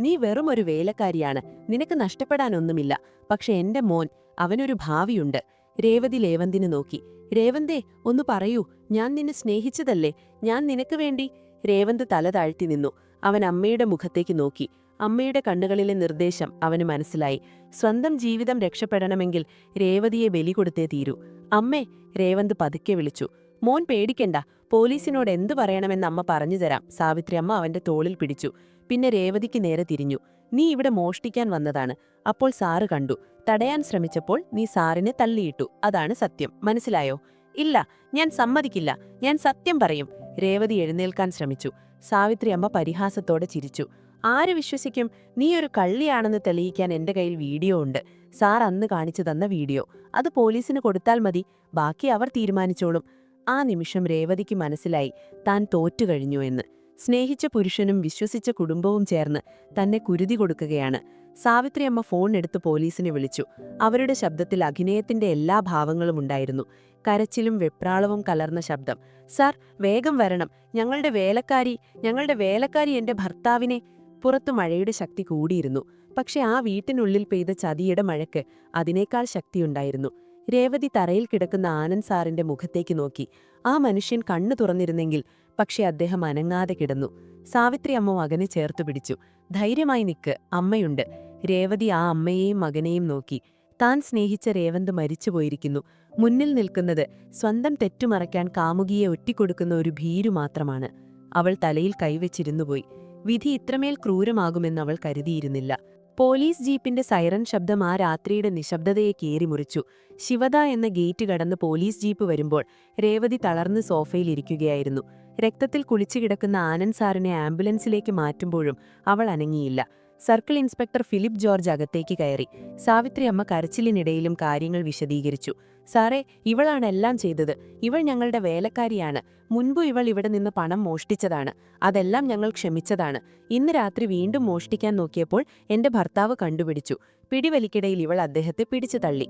നീ വെറും ഒരു വേലക്കാരിയാണ്. നിനക്ക് നഷ്ടപ്പെടാനൊന്നുമില്ല. പക്ഷെ എന്റെ മോൻ, അവനൊരു ഭാവിയുണ്ട്." രേവതി രേവന്തിനെ നോക്കി. "രേവന്തേ, ഒന്ന് പറയൂ, ഞാൻ നിന്നെ സ്നേഹിച്ചതല്ലേ? ഞാൻ നിനക്ക് വേണ്ടി..." രേവന്ത് തല താഴ്ത്തി നിന്നു. അവൻ അമ്മയുടെ മുഖത്തേക്ക് നോക്കി. അമ്മയുടെ കണ്ണുകളിലെ നിർദ്ദേശം അവന് മനസ്സിലായി. സ്വന്തം ജീവിതം രക്ഷപ്പെടണമെങ്കിൽ രേവതിയെ ബലി കൊടുത്തേ തീരൂ. "അമ്മേ," രേവന്ത് പതുക്കെ വിളിച്ചു. "മോൻ പേടിക്കണ്ട, പോലീസിനോട് എന്തു പറയണമെന്ന് അമ്മ പറഞ്ഞുതരാം." സാവിത്രിയമ്മ അവന്റെ തോളിൽ പിടിച്ചു. പിന്നെ രേവതിക്ക് നേരെ തിരിഞ്ഞു. "നീ ഇവിടെ മോഷ്ടിക്കാൻ വന്നതാണ്. അപ്പോൾ സാറ് കണ്ടു. തടയാൻ ശ്രമിച്ചപ്പോൾ നീ സാറിനെ തള്ളിയിട്ടു. അതാണ് സത്യം. മനസ്സിലായോ?" "ഇല്ല, ഞാൻ സമ്മതിക്കില്ല. ഞാൻ സത്യം പറയും." രേവതി എഴുന്നേൽക്കാൻ ശ്രമിച്ചു. സാവിത്രിയമ്മ പരിഹാസത്തോടെ ചിരിച്ചു. "ആര് വിശ്വസിക്കും? നീ ഒരു കള്ളിയാണെന്ന് തെളിയിക്കാൻ എന്റെ കയ്യിൽ വീഡിയോ ഉണ്ട്. സാർ അന്ന് കാണിച്ചു തന്ന വീഡിയോ. അത് പോലീസിന് കൊടുത്താൽ മതി. ബാക്കി അവർ തീരുമാനിച്ചോളും." ആ നിമിഷം രേവതിക്ക് മനസ്സിലായി, താൻ തോറ്റുകഴിഞ്ഞു എന്ന്. സ്നേഹിച്ച പുരുഷനും വിശ്വസിച്ച കുടുംബവും ചേർന്ന് തന്നെ കുരുതി കൊടുക്കുകയാണ്. സാവിത്രിയമ്മ ഫോൺ എടുത്ത് പോലീസിനെ വിളിച്ചു. അവരുടെ ശബ്ദത്തിൽ അഭിനയത്തിന്റെ എല്ലാ ഭാവങ്ങളും ഉണ്ടായിരുന്നു. കരച്ചിലും വെപ്രാളവും കലർന്ന ശബ്ദം. "സാർ, വേഗം വരണം. ഞങ്ങളുടെ വേലക്കാരി എന്റെ ഭർത്താവിനെ..." പുറത്തു മഴയുടെ ശക്തി കൂടിയിരുന്നു. പക്ഷെ ആ വീട്ടിനുള്ളിൽ പെയ്ത ചതിയുടെ മഴയ്ക്ക് അതിനേക്കാൾ ശക്തിയുണ്ടായിരുന്നു. രേവതി തറയിൽ കിടക്കുന്ന ആനന്ദ് സാറിന്റെ മുഖത്തേക്ക് നോക്കി. ആ മനുഷ്യൻ കണ്ണു തുറന്നിരുന്നെങ്കിൽ. പക്ഷെ അദ്ദേഹം അനങ്ങാതെ കിടന്നു. സാവിത്രി അമ്മ മകനെ ചേർത്തു പിടിച്ചു. "ധൈര്യമായി നിക്ക്, അമ്മയുണ്ട്." രേവതി ആ അമ്മയെയും മകനെയും നോക്കി. താൻ സ്നേഹിച്ച രേവന്ത് മരിച്ചുപോയിരിക്കുന്നു. മുന്നിൽ നിൽക്കുന്നത് സ്വന്തം തെറ്റുമറയ്ക്കാൻ കാമുകിയെ ഒറ്റിക്കൊടുക്കുന്ന ഒരു ഭീരു മാത്രമാണ്. അവൾ തലയിൽ കൈവച്ചിരുന്നുപോയി. വിധി ഇത്രമേൽ ക്രൂരമാകുമെന്ന് അവൾ കരുതിയിരുന്നില്ല. പോലീസ് ജീപ്പിന്റെ സൈറൻ ശബ്ദം ആ രാത്രിയുടെ നിശബ്ദതയെ കീറിമുറിച്ചു. ശിവദ എന്ന ഗേറ്റ് കടന്ന് പോലീസ് ജീപ്പ് വരുമ്പോൾ രേവതി തളർന്ന് സോഫയിലിരിക്കുകയായിരുന്നു. രക്തത്തിൽ കുളിച്ചുകിടക്കുന്ന ആനന്ദ് സാറിനെ ആംബുലൻസിലേക്ക് മാറ്റുമ്പോഴും അവൾ അനങ്ങിയില്ല. സർക്കിൾ ഇൻസ്പെക്ടർ ഫിലിപ്പ് ജോർജ് അകത്തേക്ക് കയറി. സാവിത്രി അമ്മ കരച്ചിലിനിടയിലും കാര്യങ്ങൾ വിശദീകരിച്ചു. "സാറേ, ഇവളാണ് എല്ലാം ചെയ്തത്. ഇവൾ ഞങ്ങളുടെ വേലക്കാരിയാണ്. മുൻപ് ഇവൾ ഇവിടെ നിന്ന് പണം മോഷ്ടിച്ചതാണ്. അതെല്ലാം ഞങ്ങൾ ക്ഷമിച്ചതാണ്. ഇന്ന് രാത്രി വീണ്ടും മോഷ്ടിക്കാൻ നോക്കിയപ്പോൾ എന്റെ ഭർത്താവ് കണ്ടുപിടിച്ചു. പിടിവലിക്കിടയിൽ ഇവൾ അദ്ദേഹത്തെ പിടിച്ചു തള്ളി."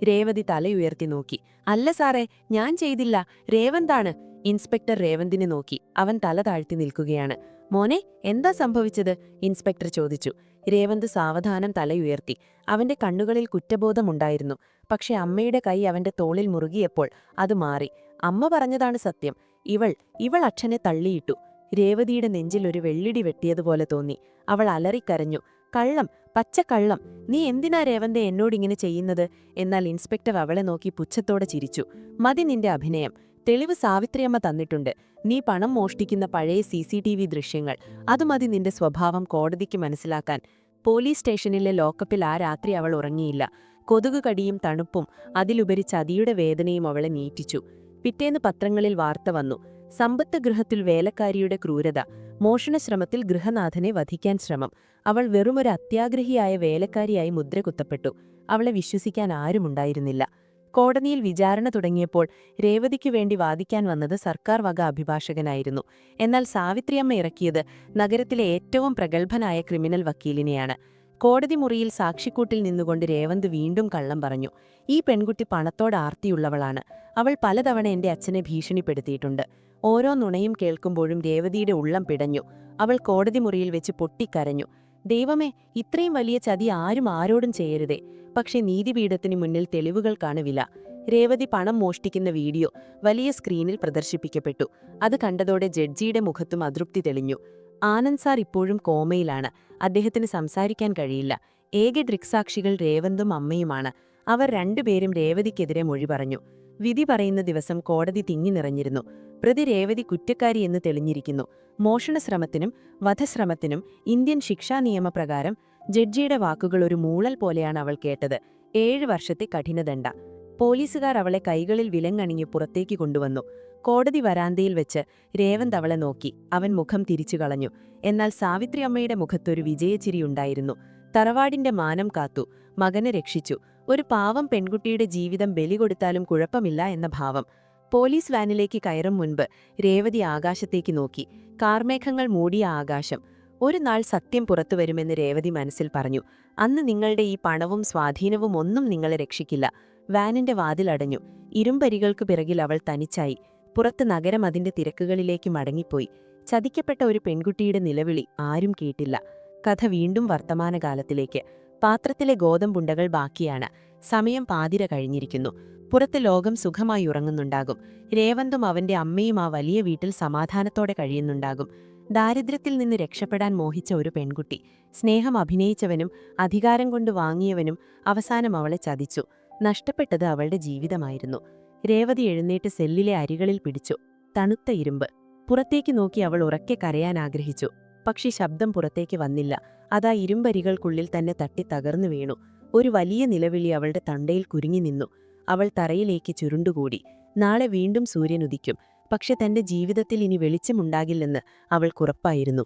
രേവതി തലയുയർത്തി നോക്കി. "അല്ല സാറേ, ഞാൻ ചെയ്തില്ല. രേവന്താണ്." ഇൻസ്പെക്ടർ രേവന്തിനെ നോക്കി. അവൻ തല താഴ്ത്തി നിൽക്കുകയാണ്. "മോനെ, എന്താ സംഭവിച്ചത്?" ഇൻസ്പെക്ടർ ചോദിച്ചു. രേവന്ത് സാവധാനം തലയുയർത്തി. അവന്റെ കണ്ണുകളിൽ കുറ്റബോധമുണ്ടായിരുന്നു. പക്ഷെ അമ്മയുടെ കൈ അവന്റെ തോളിൽ മുറുകിയപ്പോൾ അത് മാറി. "അമ്മ പറഞ്ഞതാണ് സത്യം. ഇവൾ അച്ഛനെ തള്ളിയിട്ടു." രേവതിയുടെ നെഞ്ചിൽ ഒരു വെള്ളിടി വെട്ടിയതുപോലെ തോന്നി. അവൾ അലറിക്കരഞ്ഞു. "കള്ളം, പച്ചക്കള്ളം! നീ എന്തിനാ രേവന്തെ എന്നോടിങ്ങനെ ചെയ്യുന്നത്?" എന്നാൽ ഇൻസ്പെക്ടർ അവളെ നോക്കി പുച്ഛത്തോടെ ചിരിച്ചു. "മതി നിന്റെ അഭിനയം. തെളിവ് സാവിത്രിയമ്മ തന്നിട്ടുണ്ട്. നീ പണം മോഷ്ടിക്കുന്ന പഴയ CCTV ദൃശ്യങ്ങൾ. അതുമതി നിന്റെ സ്വഭാവം കോടതിക്ക് മനസ്സിലാക്കാൻ." പോലീസ് സ്റ്റേഷനിലെ ലോക്കപ്പിൽ ആ രാത്രി അവൾ ഉറങ്ങിയില്ല. കൊതുക് കടിയും തണുപ്പും അതിലുപരി ചതിയുടെ വേദനയും അവളെ നീറ്റിച്ചു. പിറ്റേന്ന് പത്രങ്ങളിൽ വാർത്ത വന്നു. സമ്പത്ത് ഗൃഹത്തിൽ വേലക്കാരിയുടെ ക്രൂരത. മോഷണശ്രമത്തിൽ ഗൃഹനാഥനെ വധിക്കാൻ ശ്രമം. അവൾ വെറുമൊരു അത്യാഗ്രഹിയായ വേലക്കാരിയായി മുദ്രകുത്തപ്പെട്ടു. അവളെ വിശ്വസിക്കാൻ ആരുമുണ്ടായിരുന്നില്ല. കോടതിയിൽ വിചാരണ തുടങ്ങിയപ്പോൾ രേവതിക്കു വേണ്ടി വാദിക്കാൻ വന്നത് സർക്കാർ വക അഭിഭാഷകനായിരുന്നു. എന്നാൽ സാവിത്രിയമ്മ ഇറക്കിയത് നഗരത്തിലെ ഏറ്റവും പ്രഗത്ഭനായ ക്രിമിനൽ വക്കീലിനെയാണ്. കോടതി മുറിയിൽ സാക്ഷിക്കൂട്ടിൽ നിന്നുകൊണ്ട് രേവന്ത് വീണ്ടും കള്ളം പറഞ്ഞു. "ഈ പെൺകുട്ടി പണത്തോട് ആർത്തിയുള്ളവളാണ്. അവൾ പലതവണ എന്റെ അച്ഛനെ ഭീഷണിപ്പെടുത്തിയിട്ടുണ്ട്." ഓരോ നുണയും കേൾക്കുമ്പോഴും രേവതിയുടെ ഉള്ളം പിടഞ്ഞു. അവൾ കോടതി മുറിയിൽ വെച്ച് പൊട്ടിക്കരഞ്ഞു. "ദൈവമേ, ഇത്രയും വലിയ ചതി ആരും ആരോടും ചെയ്യരുതേ." പക്ഷെ നീതിപീഠത്തിന് മുന്നിൽ തെളിവുകൾക്കാണ് വില. രേവതി പണം മോഷ്ടിക്കുന്ന വീഡിയോ വലിയ സ്ക്രീനിൽ പ്രദർശിപ്പിക്കപ്പെട്ടു. അത് കണ്ടതോടെ ജഡ്ജിയുടെ മുഖത്തും അതൃപ്തി തെളിഞ്ഞു. ആനന്ദ് സാർ ഇപ്പോഴും കോമയിലാണ്. അദ്ദേഹത്തിന് സംസാരിക്കാൻ കഴിയില്ല. ഏക ദൃക്സാക്ഷികൾ രേവന്തും അമ്മയുമാണ്. അവർ രണ്ടുപേരും രേവതിക്കെതിരെ മൊഴി പറഞ്ഞു. വിധി പറയുന്ന ദിവസം കോടതി തിങ്ങി നിറഞ്ഞിരുന്നു. പ്രതി രേവതി കുറ്റക്കാരി എന്ന് തെളിഞ്ഞിരിക്കുന്നു. മോഷണശ്രമത്തിനും വധശ്രമത്തിനും ഇന്ത്യൻ ശിക്ഷാ നിയമപ്രകാരം ജഡ്ജിയുടെ വാക്കുകൾ ഒരു മൂളൽ പോലെയാണ് അവൾ കേട്ടത്. 7 വർഷത്തെ കഠിനദണ്ഡ. പോലീസുകാർ അവളെ കൈകളിൽ വിലങ്ങണിഞ്ഞ് പുറത്തേക്ക് കൊണ്ടുവന്നു. കോടതി വരാന്തയിൽ വെച്ച് രേവന്ത് അവളെ നോക്കി. അവൻ മുഖം തിരിച്ചു കളഞ്ഞു. എന്നാൽ സാവിത്രി അമ്മയുടെ മുഖത്തൊരു വിജയച്ചിരിയുണ്ടായിരുന്നു. തറവാടിന്റെ മാനം കാത്തു, മകനെ രക്ഷിച്ചു, ഒരു പാവം പെൺകുട്ടിയുടെ ജീവിതം ബലി കൊടുത്താലും കുഴപ്പമില്ല എന്ന ഭാവം. പോലീസ് വാനിലേക്ക് കയറും മുൻപ് രേവതി ആകാശത്തേക്ക് നോക്കി. കാർമേഘങ്ങൾ മൂടിയ ആകാശം. ഒരു നാൾ സത്യം പുറത്തുവരുമെന്ന് രേവതി മനസ്സിൽ പറഞ്ഞു. അന്ന് നിങ്ങളുടെ ഈ പണവും സ്വാധീനവും ഒന്നും നിങ്ങളെ രക്ഷിക്കില്ല. വാനിന്റെ വാതിലടഞ്ഞു. ഇരുമ്പരികൾക്കു പിറകിൽ അവൾ തനിച്ചായി. പുറത്ത് നഗരം അതിന്റെ തിരക്കുകളിലേക്ക് മടങ്ങിപ്പോയി. ചതിക്കപ്പെട്ട ഒരു പെൺകുട്ടിയുടെ നിലവിളി ആരും കേട്ടില്ല. കഥ വീണ്ടും വർത്തമാനകാലത്തിലേക്ക്. പാത്രത്തിലെ ഗോതമ്പുണ്ടകൾ ബാക്കിയാണ്. സമയം പാതിര കഴിഞ്ഞിരിക്കുന്നു. പുറത്ത് ലോകം സുഖമായി ഉറങ്ങുന്നുണ്ടാകും. രേവന്തും അവന്റെ അമ്മയും ആ വലിയ വീട്ടിൽ സമാധാനത്തോടെ കഴിയുന്നുണ്ടാകും. ദാരിദ്ര്യത്തിൽ നിന്ന് രക്ഷപ്പെടാൻ മോഹിച്ച ഒരു പെൺകുട്ടി. സ്നേഹം അഭിനയിച്ചവനും അധികാരം കൊണ്ട് വാങ്ങിയവനും അവസാനം അവളെ ചതിച്ചു. നഷ്ടപ്പെട്ടത് അവളുടെ ജീവിതമായിരുന്നു. രേവതി എഴുന്നേറ്റ് സെല്ലിലെ അരികളിൽ പിടിച്ചു. തണുത്ത ഇരുമ്പ്. പുറത്തേക്ക് നോക്കി അവൾ ഉറക്കെ കരയാൻ ആഗ്രഹിച്ചു. പക്ഷി ശബ്ദം പുറത്തേക്ക് വന്നില്ല. അതാ ഇരുമ്പരികൾക്കുള്ളിൽ തന്നെ തട്ടി തകർന്നു വീണു. ഒരു വലിയ നിലവിളി അവളുടെ തൊണ്ടയിൽ കുരുങ്ങി നിന്നു. അവൾ തറയിലേക്ക് ചുരുണ്ടുകൂടി. നാളെ വീണ്ടും സൂര്യൻ ഉദിക്കും. പക്ഷെ തന്റെ ജീവിതത്തിൽ ഇനി വെളിച്ചമുണ്ടാകില്ലെന്ന് അവൾക്കുറപ്പായിരുന്നു.